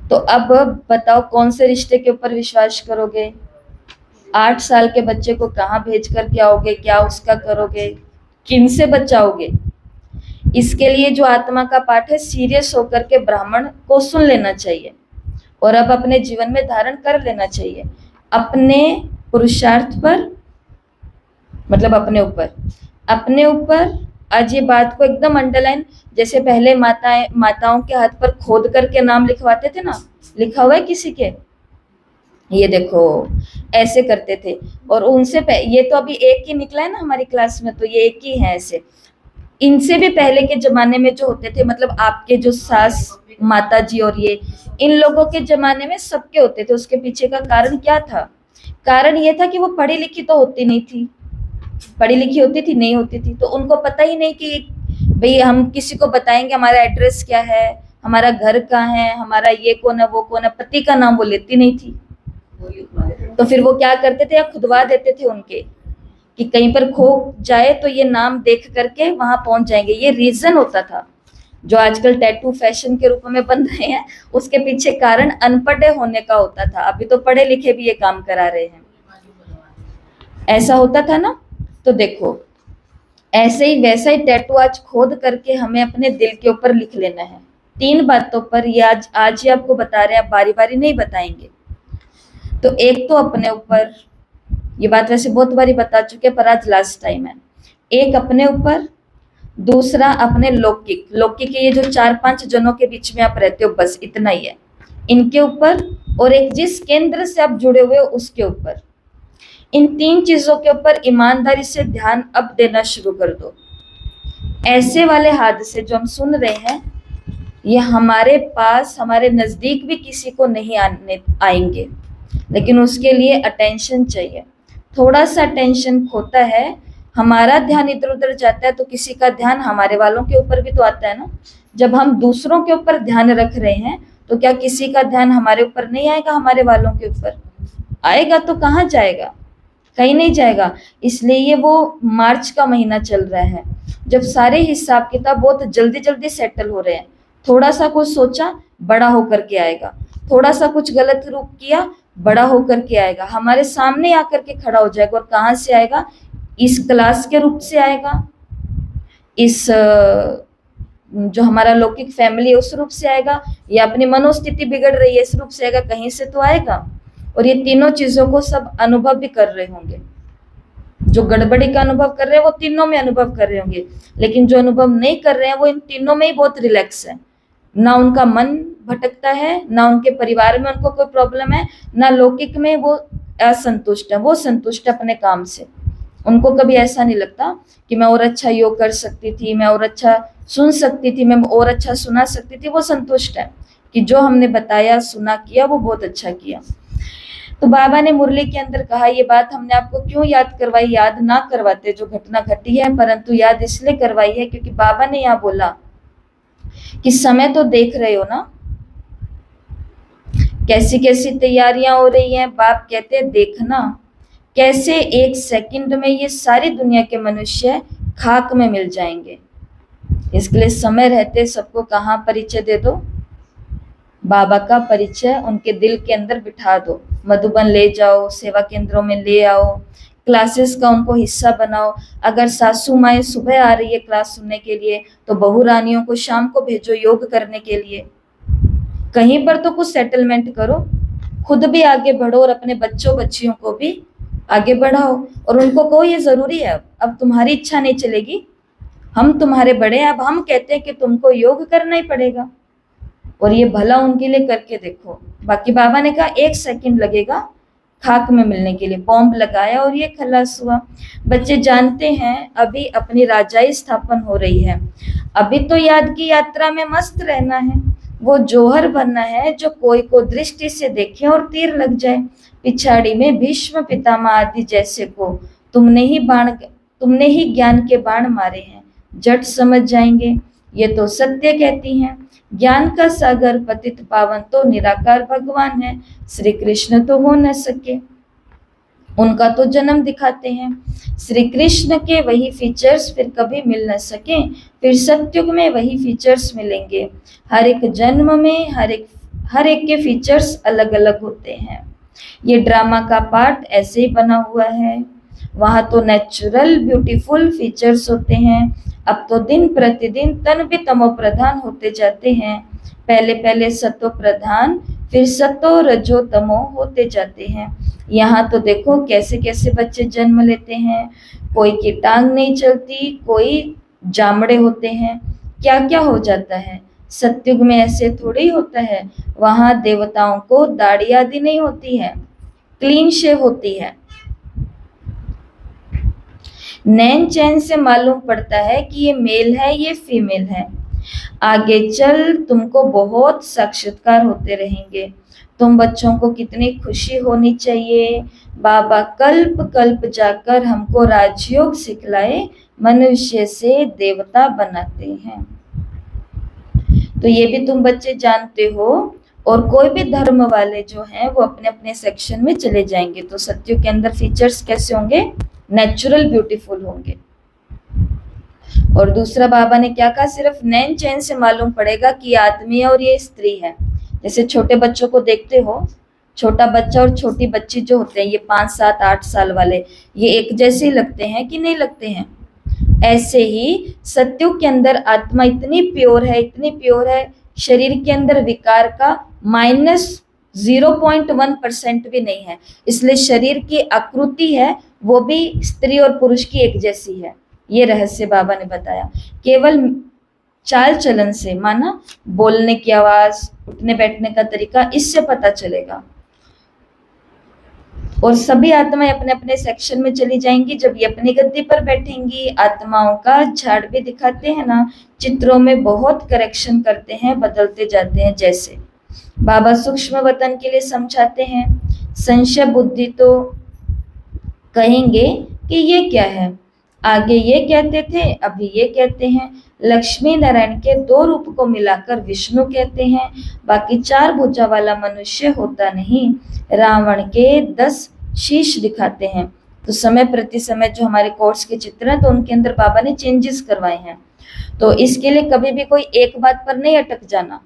तो अब बताओ कौन से रिश्ते के ऊपर विश्वास करोगे? 8 साल के बच्चे को कहाँ भेज कर के आओगे, क्या उसका करोगे, किन से बचाओगे? इसके लिए जो आत्मा का पाठ है, सीरियस होकर के ब्राह्मण को सुन लेना चाहिए और अब अपने जीवन में धारण कर लेना चाहिए, अपने पुरुषार्थ पर, मतलब अपने ऊपर। आज ये बात को एकदम अंडरलाइन, जैसे पहले माताओं के हाथ पर खोद करके नाम लिखवाते थे ना, लिखा हुआ है किसी के, ये देखो ऐसे करते थे। और उनसे ये तो अभी एक ही निकला है ना हमारी क्लास में, तो ये एक ही है ऐसे। इनसे भी पहले के जमाने में जो होते थे, मतलब आपके जो सास माता जी और ये, इन लोगों के जमाने में सबके होते थे। उसके पीछे का कारण क्या था? कारण ये था कि वो पढ़ी लिखी तो होती नहीं थी, पढ़ी लिखी होती थी नहीं होती थी, तो उनको पता ही नहीं कि भाई हम किसी को बताएंगे हमारा एड्रेस क्या है, हमारा घर कहाँ है, हमारा ये कौन है वो कौन है, पति का नाम वो लेती नहीं थी। तो फिर वो क्या करते थे, या खुदवा देते थे उनके, कि कहीं पर खो जाए तो ये नाम देख करके वहां पहुंच जाएंगे। ये रीजन होता था। जो आजकल टैटू फैशन के रूप में बन रहे हैं, उसके पीछे कारण अनपढ़ होने का होता था। अभी तो पढ़े लिखे भी ये काम करा रहे हैं, ऐसा होता था ना। तो देखो ऐसे ही वैसा ही टैटू आज खोद करके हमें अपने दिल के ऊपर लिख लेना है। 3 बातों पर ये आज ही आपको बता रहे हैं, बारी बारी नहीं बताएंगे। तो एक तो अपने ऊपर, ये बात वैसे बहुत बारी बता चुके हैं पर आज लास्ट टाइम है। एक अपने ऊपर, दूसरा अपने लौकिक ये जो 4-5 जनों के बीच में आप रहते हो, बस इतना ही है, इनके ऊपर, और एक जिस केंद्र से आप जुड़े हुए हो उसके ऊपर। इन 3 चीजों के ऊपर ईमानदारी से ध्यान अब देना शुरू कर दो। ऐसे वाले हादसे जो हम सुन रहे हैं, ये हमारे पास, हमारे नजदीक भी किसी को नहीं आएंगे, लेकिन उसके लिए अटेंशन चाहिए। थोड़ा सा अटेंशन खोता है, हमारा ध्यान इधर उधर जाता है, तो किसी का ध्यान हमारे वालों के ऊपर भी तो आता है ना। जब हम दूसरों के ऊपर ध्यान रख रहे हैं, तो क्या किसी का ध्यान हमारे ऊपर नहीं आएगा? हमारे वालों के ऊपर आएगा तो कहाँ जाएगा? कहीं नहीं जाएगा। इसलिए ये वो मार्च का महीना चल रहा है, जब सारे हिसाब किताब बहुत जल्दी जल्दी सेटल हो रहे हैं। थोड़ा सा कुछ सोचा, बड़ा होकर के आएगा। थोड़ा सा कुछ गलत रूप किया, बड़ा होकर के आएगा, हमारे सामने आकर के खड़ा हो जाएगा। और कहाँ से आएगा? इस क्लास के रूप से आएगा, इस जो हमारा लौकिक फैमिली है उस रूप से आएगा, या अपनी मनोस्थिति बिगड़ रही है इस रूप से आएगा, कहीं से तो आएगा। और ये तीनों चीजों को सब अनुभव भी कर रहे होंगे। जो गड़बड़ी का अनुभव कर रहे हैं वो तीनों में अनुभव कर रहे होंगे, लेकिन जो अनुभव नहीं कर रहे हैं वो इन तीनों में ही बहुत रिलैक्स है। ना उनका मन भटकता है, ना उनके परिवार में उनको कोई प्रॉब्लम है, ना लौकिक में वो असंतुष्ट है। वो संतुष्ट है अपने काम से। उनको कभी ऐसा नहीं लगता कि मैं और अच्छा योग कर सकती थी, मैं और अच्छा सुन सकती थी, मैं और अच्छा सुना सकती थी। वो संतुष्ट है कि जो हमने बताया, सुना, किया, वो बहुत अच्छा किया। तो बाबा ने मुरली के अंदर कहा, ये बात हमने आपको क्यों याद करवाई? याद ना करवाते जो घटना घटी है, परंतु याद इसलिए करवाई है क्योंकि बाबा ने यहाँ बोला कि समय तो देख रहे हो ना, कैसी कैसी तैयारियां हो रही हैं। बाप कहते हैं देखना कैसे 1 सेकंड में ये सारी दुनिया के मनुष्य खाक में मिल जाएंगे। इसके लिए समय रहते सबको कहाँ परिचय दे दो? बाबा का परिचय उनके दिल के अंदर बिठा दो। मधुबन ले जाओ, सेवा केंद्रों में ले आओ, क्लासेस का उनको हिस्सा बनाओ। अगर सासू माएँ सुबह आ रही है क्लास सुनने के लिए, तो बहू रानियों को शाम को भेजो योग करने के लिए। कहीं पर तो कुछ सेटलमेंट करो, खुद भी आगे बढ़ो और अपने बच्चों बच्चियों को भी आगे बढ़ाओ। और उनको कहो ये जरूरी है, अब तुम्हारी इच्छा नहीं चलेगी, हम तुम्हारे बड़े हैं, अब हम कहते हैं कि तुमको योग करना ही पड़ेगा। और ये भला उनके लिए करके देखो। बाकी बाबा ने कहा 1 सेकंड लगेगा खाक में मिलने के लिए। बॉम्ब लगाया और ये खलास हुआ। बच्चे जानते हैं अभी अपनी राजाई स्थापन हो रही है, अभी तो याद की यात्रा में मस्त रहना है। वो जौहर बनना है जो कोई को दृष्टि से देखे और तीर लग जाए। पिछाड़ी में भीष्म पितामह आदि जैसे को तुमने ही ज्ञान के बाण मारे हैं, जट समझ जाएंगे। ये तो सत्य कहती हैं, ज्ञान का सागर पतित पावन तो निराकार भगवान है। श्री कृष्ण तो हो न सके, उनका तो जन्म दिखाते हैं। श्री कृष्ण के वही फीचर्स फिर कभी मिल न सके, फिर सतयुग में वही फीचर्स मिलेंगे। हर एक जन्म में हर एक के फीचर्स अलग अलग होते हैं। ये ड्रामा का पार्ट ऐसे ही बना हुआ है। वहां तो नेचुरल ब्यूटीफुल फीचर्स होते हैं। अब तो दिन प्रतिदिन तन भी तमो प्रधान होते जाते हैं। पहले पहले सतो प्रधान, फिर सतो रजो तमो होते जाते हैं। यहाँ तो देखो कैसे कैसे बच्चे जन्म लेते हैं, कोई की टांग नहीं चलती, कोई जामड़े होते हैं, क्या क्या हो जाता है। सतयुग में ऐसे थोड़ी होता है, वहां देवताओं को दाढ़ी आदि नहीं होती है, क्लीन शेव होती है। नैन चैन से मालूम पड़ता है कि ये मेल है, ये फीमेल है। आगे चल तुमको बहुत साक्षात्कार होते रहेंगे। तुम बच्चों को कितनी खुशी होनी चाहिए। बाबा कल्प कल्प जाकर हमको राजयोग सिखलाए, मनुष्य से देवता बनाते हैं। तो ये भी तुम बच्चे जानते हो। और कोई भी धर्म वाले जो हैं वो अपने अपने सेक्शन में चले जाएंगे। तो सत्युग के अंदर फीचर्स कैसे होंगे, नेचुरल ब्यूटीफुल होंगे। और दूसरा बाबा ने क्या कहा, सिर्फ नैन चैन से मालूम पड़ेगा कि ये आदमी है और ये स्त्री है। जैसे छोटे बच्चों को देखते हो, छोटा बच्चा और छोटी बच्ची जो होते हैं, ये 5, 7, 8 साल वाले, ये एक जैसे ही लगते हैं कि नहीं लगते हैं। ऐसे ही सत्युग के अंदर आत्मा इतनी प्योर है, इतनी प्योर है, शरीर के अंदर विकार का -0.1% भी नहीं है। इसलिए शरीर की आकृति है वो भी स्त्री और पुरुष की एक जैसी है। ये रहस्य बाबा ने बताया। केवल चाल चलन से, माना बोलने की आवाज, उठने बैठने का तरीका, इससे पता चलेगा। और सभी आत्माएं अपने अपने सेक्शन में चली जाएंगी। जब ये अपनी गद्दी पर बैठेंगी, आत्माओं का झाड़ भी दिखाते हैं ना, चित्रों में बहुत करेक्शन करते हैं, बदलते जाते हैं। जैसे बाबा सूक्ष्म वतन के लिए समझाते हैं, संशय बुद्धि तो कहेंगे कि ये क्या है, आगे ये कहते थे, अभी ये कहते हैं। लक्ष्मी नारायण के 2 रूप को मिलाकर विष्णु कहते हैं। बाकी 4 भुजा वाला मनुष्य होता नहीं। रावण के 10 शीश दिखाते हैं। तो समय प्रति समय जो हमारे कोर्स के चित्र हैं, तो उनके अंदर बाबा ने चेंजेस करवाए हैं। तो इसके लिए कभी भी कोई एक बात पर नहीं अटक जाना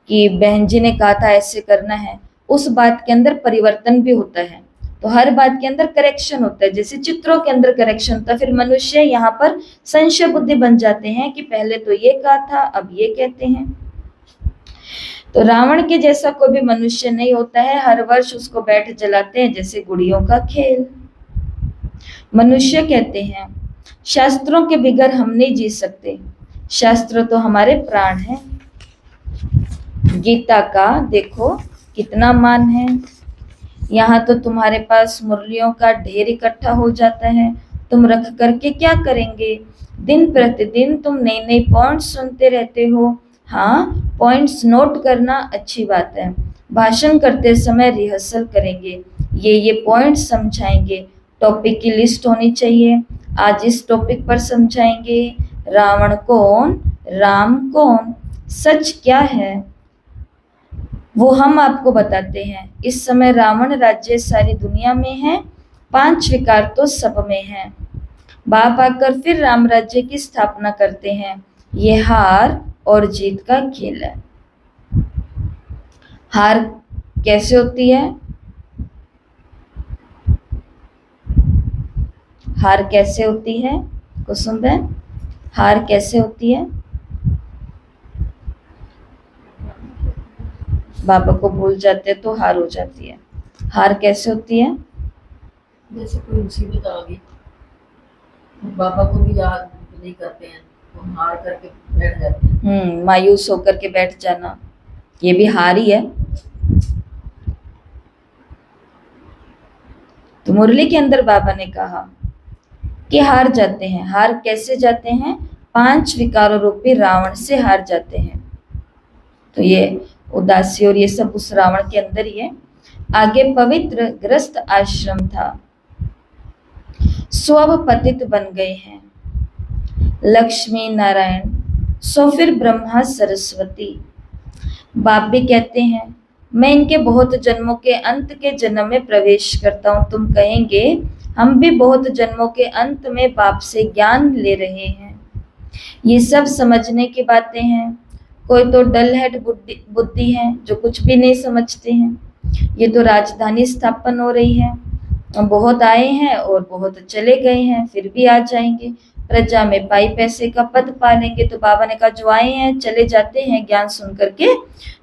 कि बहन जी ने कहा था ऐसे करना है। उस बात के अंदर परिवर्तन भी होता है। तो हर बात के अंदर करेक्शन होता है। जैसे चित्रों के अंदर करेक्शन होता है, फिर मनुष्य यहाँ पर संशय बुद्धि बन जाते हैं कि पहले तो ये कहा था, अब ये कहते हैं। तो रावण के जैसा कोई भी मनुष्य नहीं होता है। हर वर्ष उसको बैठ जलाते हैं, जैसे गुड़ियों का खेल। मनुष्य कहते हैं शास्त्रों के बिगर हम नहीं जी सकते। शास्त्र तो हमारे प्राण है। गीता का देखो कितना मान है। यहाँ तो तुम्हारे पास मुरलियों का ढेर इकट्ठा हो जाता है, तुम रख करके क्या करेंगे। दिन प्रतिदिन तुम नई नई पॉइंट्स सुनते रहते हो। हाँ, पॉइंट्स नोट करना अच्छी बात है। भाषण करते समय रिहर्सल करेंगे, ये पॉइंट्स समझाएंगे। टॉपिक की लिस्ट होनी चाहिए। आज इस टॉपिक पर समझाएंगे, रावण कौन, राम कौन, सच क्या है, वो हम आपको बताते हैं। इस समय रावण राज्य सारी दुनिया में है, 5 विकार तो सब में है। बाप आकर फिर राम राज्य की स्थापना करते हैं। ये हार और जीत का खेल है। हार कैसे होती है, हार कैसे होती है कुसुम बहन, हार कैसे होती है। बाबा को भूल जाते तो हार हो जाती है। हार कैसे होती है, जैसे कोई मुसीबत आ गई, बाबा को भी याद नहीं करते हैं, तो हार करके बैठ जाते हैं। मायूस होकर के बैठ जाना, ये भी हार ही है। तो मुरली के अंदर बाबा ने कहा कि हार जाते हैं। हार कैसे जाते हैं, 5 विकारों रूपी रावण से हार जाते हैं। तो ये उदासी और ये सब उस रावण के अंदर ही है। आगे पवित्र ग्रस्त आश्रम था, स्व पतित बन गए हैं। लक्ष्मी नारायण, सो फिर ब्रह्मा सरस्वती। बाप भी कहते हैं मैं इनके बहुत जन्मों के अंत के जन्म में प्रवेश करता हूँ। तुम कहेंगे हम भी बहुत जन्मों के अंत में बाप से ज्ञान ले रहे हैं। ये सब समझने की बातें हैं। कोई तो डल हेड बुद्धि है जो कुछ भी नहीं समझते हैं। ये तो राजधानी स्थापन हो रही है, बहुत आए हैं और बहुत चले गए हैं, फिर भी आ जाएंगे। प्रजा में पाई पैसे का पद पालेंगे। तो बाबा ने कहा जो आए हैं चले जाते हैं ज्ञान सुन करके,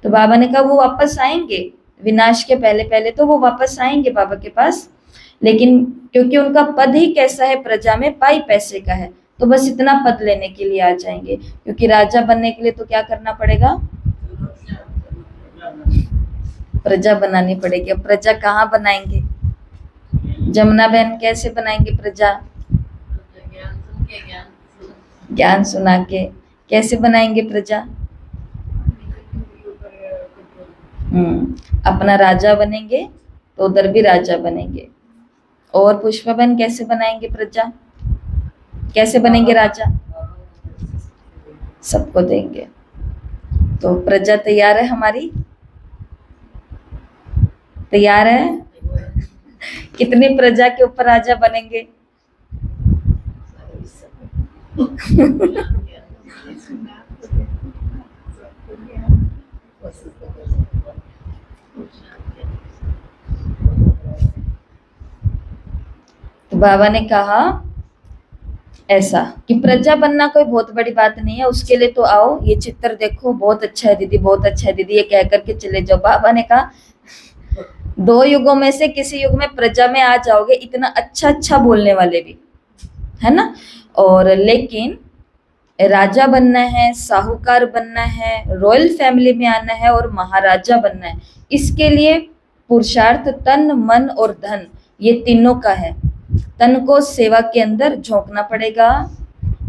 तो बाबा ने कहा वो वापस आएंगे, विनाश के पहले पहले तो वो वापस आएंगे बाबा के पास, लेकिन क्योंकि उनका पद ही कैसा है, प्रजा में पाई पैसे का है, तो बस इतना पद लेने के लिए आ जाएंगे। क्योंकि राजा बनने के लिए तो क्या करना पड़ेगा, प्रजा बनानी पड़ेगी। अब प्रजा कहाँ बनाएंगे, जमुना बहन कैसे बनाएंगे प्रजा, ज्ञान सुन के ज्ञान सुना के कैसे बनाएंगे प्रजा। अपना राजा बनेंगे तो उधर भी राजा बनेंगे। और पुष्पा बहन कैसे बनाएंगे प्रजा, कैसे बनेंगे राजा, सबको देंगे। तो प्रजा तैयार है हमारी, तैयार है। कितनी प्रजा के ऊपर राजा बनेंगे, तो बाबा ने कहा ऐसा कि प्रजा बनना कोई बहुत बड़ी बात नहीं है, उसके लिए तो आओ, ये चित्र देखो बहुत अच्छा है दीदी, बहुत अच्छा है दीदी, ये कह करके चले जाओ। बाबा ने कहा 2 युगों में से किसी युग में प्रजा में आ जाओगे, इतना अच्छा अच्छा बोलने वाले भी, है ना। और लेकिन राजा बनना है, साहूकार बनना है, रॉयल फैमिली में आना है और महाराजा बनना है, इसके लिए पुरुषार्थ तन मन और धन ये तीनों का है। तन को सेवा के अंदर झोंकना पड़ेगा,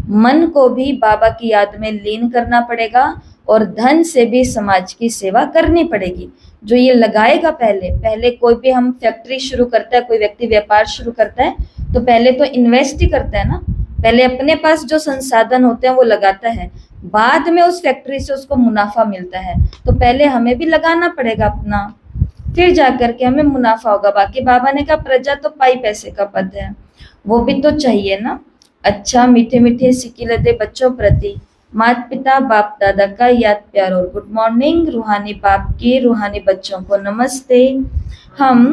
मन को भी बाबा की याद में लीन करना पड़ेगा, और धन से भी समाज की सेवा करनी पड़ेगी। जो ये लगाएगा, पहले कोई भी हम फैक्ट्री शुरू करता है, कोई व्यक्ति व्यापार शुरू करता है, तो पहले तो इन्वेस्ट ही करता है ना, पहले अपने पास जो संसाधन होते हैं वो लगाता है, बाद में उस फैक्ट्री से उसको मुनाफा मिलता है। तो पहले हमें भी लगाना पड़ेगा अपना, फिर जाकर के हमें मुनाफा होगा। बाकी बाबा ने कहा प्रजा तो पाई पैसे का पद है, वो भी तो चाहिए ना। अच्छा मीठे मीठे सिक्के लदे बच्चों प्रति माता पिता बाप दादा का याद प्यार और गुड मॉर्निंग। रूहानी बाप की रूहानी बच्चों को नमस्ते। हम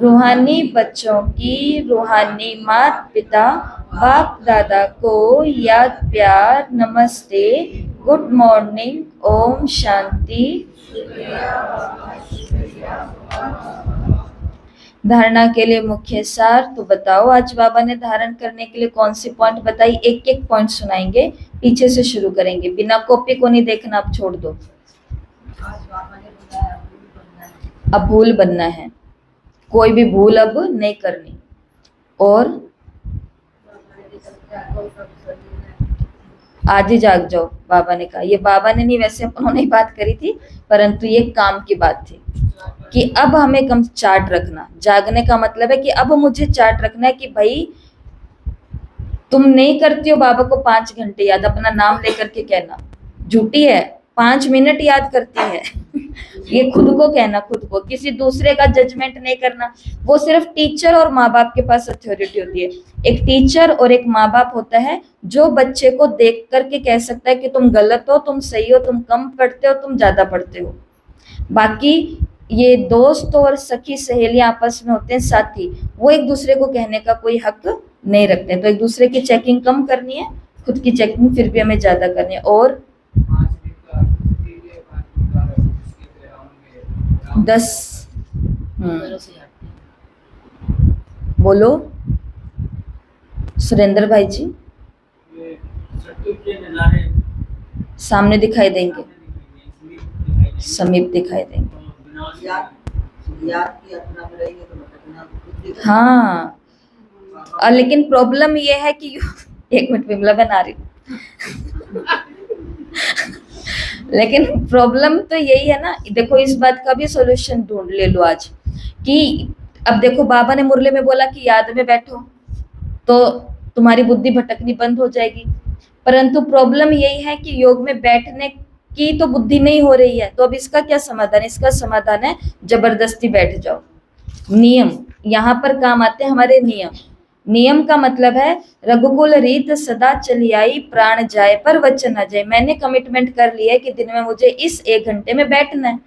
रूहानी बच्चों की रूहानी माता पिता बाप दादा को याद प्यार नमस्ते, गुड मॉर्निंग, ओम शांति। धारणा के लिए मुख्य सार तो बताओ, आज बाबा ने धारण करने के लिए कौन सी पॉइंट बताई, एक एक पॉइंट सुनाएंगे, पीछे से शुरू करेंगे, बिना कॉपी को नहीं देखना, आप छोड़ दो। अब भूल बनना है, कोई भी भूल अब नहीं करनी। और आज ही जाग जाओ, बाबा ने कहा। ये बाबा ने नहीं, वैसे उन्होंने ही बात करी थी, परंतु ये काम की बात थी कि अब हमें कम चार्ट रखना। जागने का मतलब है कि अब मुझे चार्ट रखना है कि भाई तुम नहीं करती हो बाबा को 5 घंटे याद, अपना नाम लेकर के कहना, झूठी है, 5 मिनट याद करती है। ये खुद को कहना, खुद को, किसी दूसरे का जजमेंट नहीं करना। वो सिर्फ टीचर और माँ बाप के पास अथॉरिटी होती है। एक टीचर और एक माँ बाप होता है जो बच्चे को देख करके कह सकता है कि तुम गलत हो, तुम सही हो, तुम कम पढ़ते हो, तुम ज्यादा पढ़ते हो। बाकी ये दोस्त और सखी सहेलियां आपस में होते हैं साथी, वो एक दूसरे को कहने का कोई हक नहीं रखते। तो एक दूसरे की चेकिंग कम करनी है, खुद की चेकिंग फिर भी हमें ज्यादा करनी है। और 10 बोलो सुरेंद्र भाई जी, सामने दिखाई देंगे, समीप दिखाई देंगे। हाँ, लेकिन प्रॉब्लम ये है कि 1 मिनट विमला बना रही लेकिन प्रॉब्लम तो यही है ना। देखो इस बात का भी सॉल्यूशन ढूंढ ले लो आज कि अब देखो बाबा ने मुरली में बोला कि याद में बैठो तो तुम्हारी बुद्धि भटकनी बंद हो जाएगी, परंतु प्रॉब्लम यही है कि योग में बैठने की तो बुद्धि नहीं हो रही है। तो अब इसका क्या समाधान है? इसका समाधान है जबरदस्ती बैठ जाओ। नियम यहाँ पर काम आते हैं हमारे नियम। नियम का मतलब है रघुकुल रीत सदा चली आई, प्राण जाए पर वचन न जाए। मैंने कमिटमेंट कर लिया है कि दिन में मुझे इस 1 घंटे में बैठना है।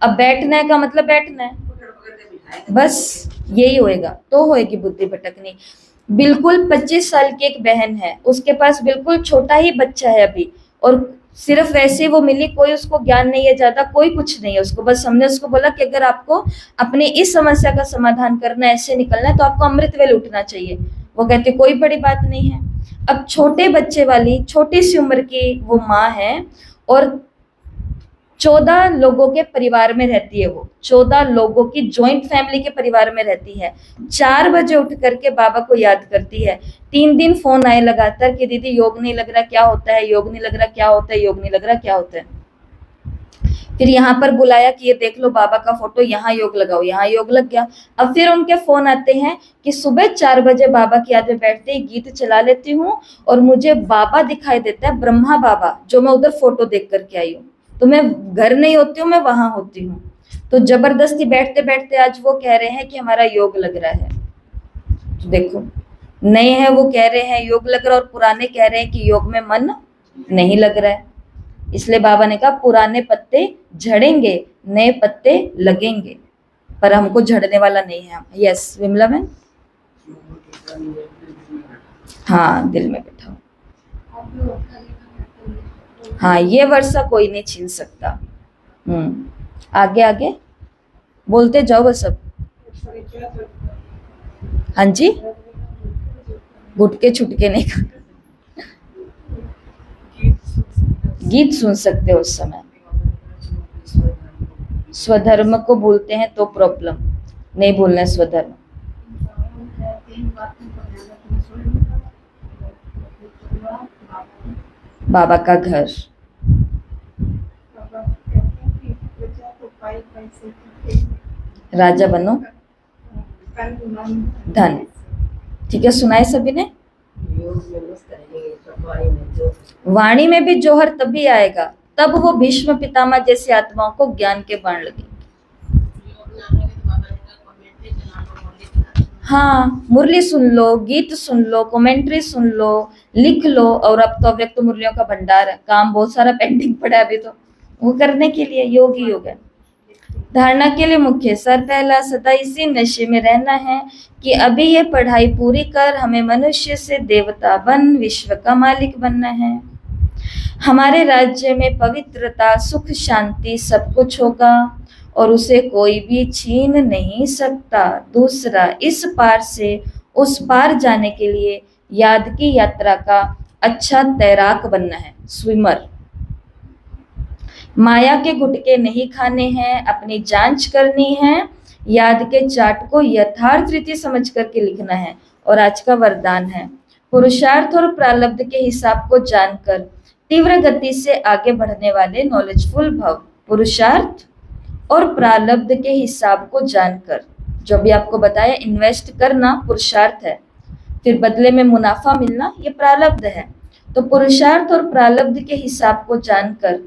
अब बैठना है का मतलब बैठना है, बस यही होएगा, तो होएगी बुद्धि भटकनी। बिल्कुल 25 साल की एक बहन है, उसके पास बिल्कुल छोटा ही बच्चा है अभी, और सिर्फ वैसे वो मिली, कोई उसको ज्ञान नहीं है ज्यादा, कोई कुछ नहीं है उसको, बस हमने उसको बोला कि अगर आपको अपनी इस समस्या का समाधान करना है, ऐसे निकलना है, तो आपको अमृत वेले उठना चाहिए। वो कहती कोई बड़ी बात नहीं है। अब छोटे बच्चे वाली छोटी सी उम्र की वो माँ है, और 14 लोगों के परिवार में रहती है, वो 14 लोगों की जॉइंट फैमिली के परिवार में रहती है। 4 बजे उठ करके बाबा को याद करती है। 3 दिन फोन आए लगातार कि दीदी योग नहीं लग रहा, क्या होता है, योग नहीं लग रहा, क्या होता है, योग नहीं लग रहा, क्या होता है। फिर यहाँ पर बुलाया कि ये देख लो बाबा का फोटो, यहाँ योग लगाओ, यहाँ योग लग गया। अब फिर उनके फोन आते हैं कि सुबह 4 बजे बाबा की याद में बैठते ही गीत चला लेती हूँ, और मुझे बाबा दिखाई देता है, ब्रह्मा बाबा, जो मैं उधर फोटो देख करके आई हूँ। तो मैं घर नहीं होती हूँ, मैं वहां होती हूँ। तो जबरदस्ती बैठते बैठते आज वो कह रहे हैं कि हमारा योग लग रहा है। तो देखो, नए हैं वो कह रहे हैं योग लग रहा है, और पुराने कह रहे हैं कि योग में मन नहीं लग रहा है। इसलिए बाबा ने कहा पुराने पत्ते झड़ेंगे, नए पत्ते लगेंगे, पर हमको झड़ने वाला नहीं है। यस विमला बहन, हाँ दिल में बैठा हूँ। हाँ ये वर्षा कोई नहीं छीन सकता। आगे आगे बोलते जाओ बस अब। हाँ जी, गुटके छुटके नहीं खा, गीत सुन सकते हो उस समय। स्वधर्म को भूलते हैं तो प्रॉब्लम, नहीं भूलना है स्वधर्म। बाबा का घर, राजा बनो धन। ठीक है, सुनाए सभी ने। वाणी में भी जोहर तभी आएगा, तब वो भीष्म पितामह जैसी आत्माओं को ज्ञान के बाण लगेंगे। हाँ, मुरली सुन लो, गीत सुन लो, कमेंट्री सुन लो, लिख लो, और अब तो अव्यक्त मुरलियों का भंडार है, काम बहुत सारा पेंडिंग पड़ा है अभी, तो वो करने के लिए योग ही योग है। धारणा के लिए मुख्य सर पहला, सदा इसी नशे में रहना है कि अभी ये पढ़ाई पूरी कर हमें मनुष्य से देवता बन विश्व का मालिक बनना है। हमारे राज्य में पवित्रता, सुख, शांति सब कुछ होगा और उसे कोई भी छीन नहीं सकता। दूसरा, इस पार से उस पार जाने के लिए याद की यात्रा का अच्छा तैराक बनना है, स्विमर। माया के गुटके नहीं खाने हैं, अपनी जांच करनी है, याद के चार्ट को यथार्थ रीति समझ करके लिखना है। और आज का वरदान है, पुरुषार्थ और प्रारब्ध के हिसाब को जानकर तीव्र गति से आगे बढ़ने वाले नॉलेजफुल भव। पुरुषार्थ और प्रारब्ध के हिसाब को जानकर, जो भी आपको बताया, इन्वेस्ट करना पुरुषार्थ है, फिर बदले में मुनाफा मिलना ये प्रारब्ध है। तो पुरुषार्थ और प्रारब्ध के हिसाब को जानकर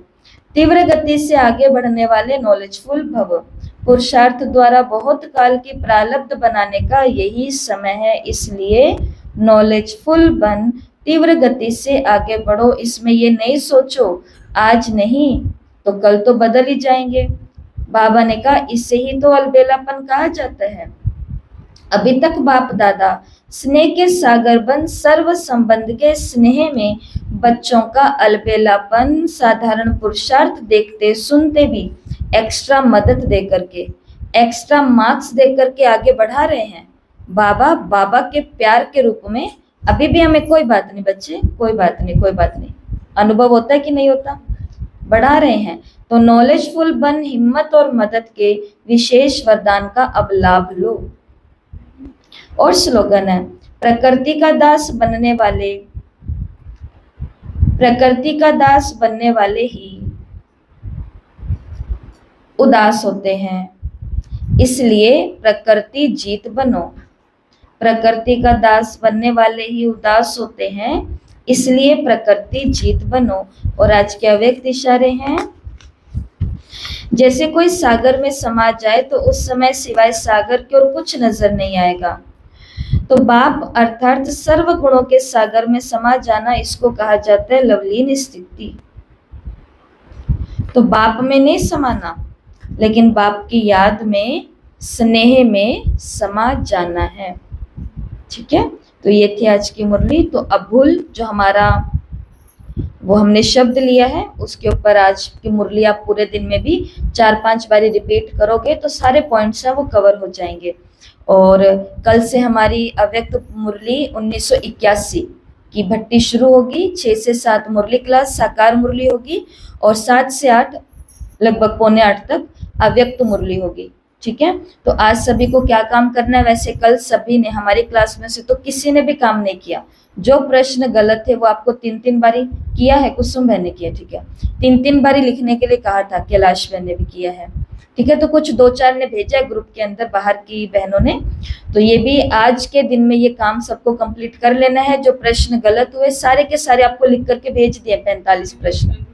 तीव्र गति से आगे बढ़ने वाले नॉलेजफुल भव। पुरुषार्थ द्वारा बहुत काल की प्रारब्ध बनाने का यही समय है, इसलिए नॉलेजफुल बन तीव्र गति से आगे बढ़ो। इसमें ये नहीं सोचो आज नहीं तो कल तो बदल ही जाएंगे। बाबा ने कहा इससे ही तो अलबेलापन कहा जाता है। अभी तक बाप दादा स्नेह के सागर बन सर्व संबंध के स्नेह में बच्चों का अलबेलापन साधारण पुरुषार्थ देखते सुनते भी एक्स्ट्रा मदद दे करके, एक्स्ट्रा मार्क्स दे करके आगे बढ़ा रहे हैं। बाबा बाबा के प्यार के रूप में अभी भी हमें कोई बात नहीं बच्चे, कोई बात नहीं, कोई बात नहीं, अनुभव होता है कि नहीं होता, बढ़ा रहे हैं। तो नॉलेजफुल बन हिम्मत और मदद के विशेष वरदान का अब लाभ लो। और स्लोगन है, प्रकृति का दास बनने वाले, प्रकृति का दास बनने वाले ही उदास होते हैं, इसलिए प्रकृति जीत बनो। प्रकृति का दास बनने वाले ही उदास होते हैं, इसलिए प्रकृति जीत बनो। और आज के अव्यक्त इशारे हैं, जैसे कोई सागर में समा जाए तो उस समय सिवाय सागर के और कुछ नजर नहीं आएगा। तो बाप अर्थात सर्व गुणों के सागर में समा जाना, इसको कहा जाता है लवलीन स्थिति। तो बाप में नहीं समाना, लेकिन बाप की याद में स्नेह में समा जाना है। ठीक है, तो ये थी आज की मुरली। तो अभूल जो हमारा वो हमने शब्द लिया है, उसके ऊपर आज की मुरली आप पूरे दिन में भी 4-5 बारी रिपीट करोगे तो सारे पॉइंट्स हैं वो कवर हो जाएंगे। और कल से हमारी अव्यक्त मुरली 1981 की भट्टी शुरू होगी। 6 से 7 मुरली क्लास साकार मुरली होगी और 7 से 8 लगभग पौने 8 तक अव्यक्त मुरली होगी। ठीक है, तो आज सभी को क्या काम करना है? वैसे कल सभी ने, हमारी क्लास में से तो किसी ने भी काम नहीं किया। जो प्रश्न गलत है वो आपको 3-3 बारी किया है, कुसुम बहन ने किया। ठीक है, 3-3 बारी लिखने के लिए कहा था, कैलाश बहन ने भी किया है। ठीक है, तो कुछ 2-4 ने भेजा है ग्रुप के अंदर, बाहर की बहनों ने। तो ये भी आज के दिन में ये काम सबको कंप्लीट कर लेना है। जो प्रश्न गलत हुए सारे के सारे आपको लिख करके भेज दिए। 45 प्रश्न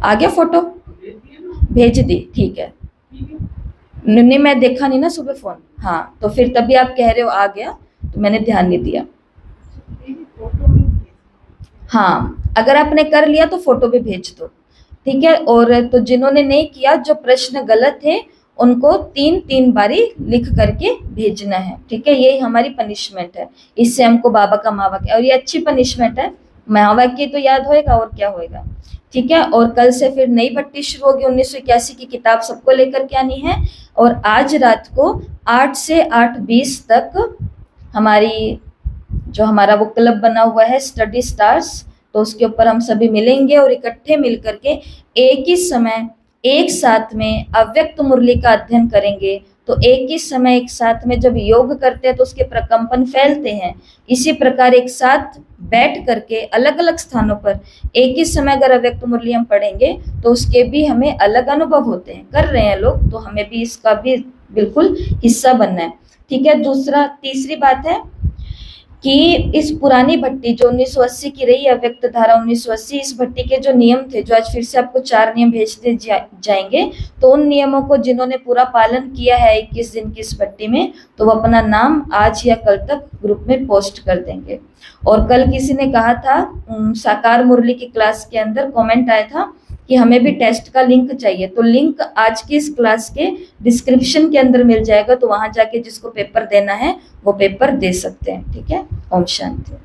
आ गया, फोटो भेज दी। ठीक है, नहीं मैं देखा नहीं ना सुबह फोन। हाँ, तो फिर तभी आप कह रहे हो आ गया, तो मैंने ध्यान नहीं दिया। हाँ, अगर आपने कर लिया तो फोटो भी भेज दो। ठीक है, और तो जिन्होंने नहीं किया, जो प्रश्न गलत है उनको 3-3 बारी लिख करके भेजना है। ठीक है, यही हमारी पनिशमेंट है। इससे हमको बाबा का मावा, और ये अच्छी पनिशमेंट है। मावा की तो याद होएगा और क्या होएगा। ठीक है, और कल से फिर नई भट्टी शुरू होगी। 1981 की किताब सबको लेकर के आनी है। और आज रात को 8 से 8:20 तक हमारी जो हमारा वो क्लब बना हुआ है स्टडी स्टार्स, तो उसके ऊपर हम सभी मिलेंगे और इकट्ठे मिल करके एक ही समय एक साथ में अव्यक्त मुरली का अध्ययन करेंगे। तो एक ही समय एक साथ में जब योग करते हैं तो उसके प्रकंपन फैलते हैं। इसी प्रकार एक साथ बैठ करके अलग अलग स्थानों पर एक ही समय अगर अव्यक्त मुरली हम पढ़ेंगे तो उसके भी हमें अलग अनुभव होते हैं। कर रहे हैं लोग, तो हमें भी इसका भी बिल्कुल हिस्सा बनना है। ठीक है, तीसरी बात है कि इस पुरानी भट्टी जो 1980 की रही, अव्यक्त धारा 1980, इस भट्टी के जो नियम थे, जो आज फिर से आपको 4 नियम भेजते जाएंगे, तो उन नियमों को जिन्होंने पूरा पालन किया है 21 दिन की इस भट्टी में, तो वो अपना नाम आज या कल तक ग्रुप में पोस्ट कर देंगे। और कल किसी ने कहा था साकार मुरली की क्लास के अंदर कमेंट आया था कि हमें भी टेस्ट का लिंक चाहिए। तो लिंक आज की इस क्लास के डिस्क्रिप्शन के अंदर मिल जाएगा, तो वहां जाके जिसको पेपर देना है वो पेपर दे सकते हैं। ठीक है, ओम शांति।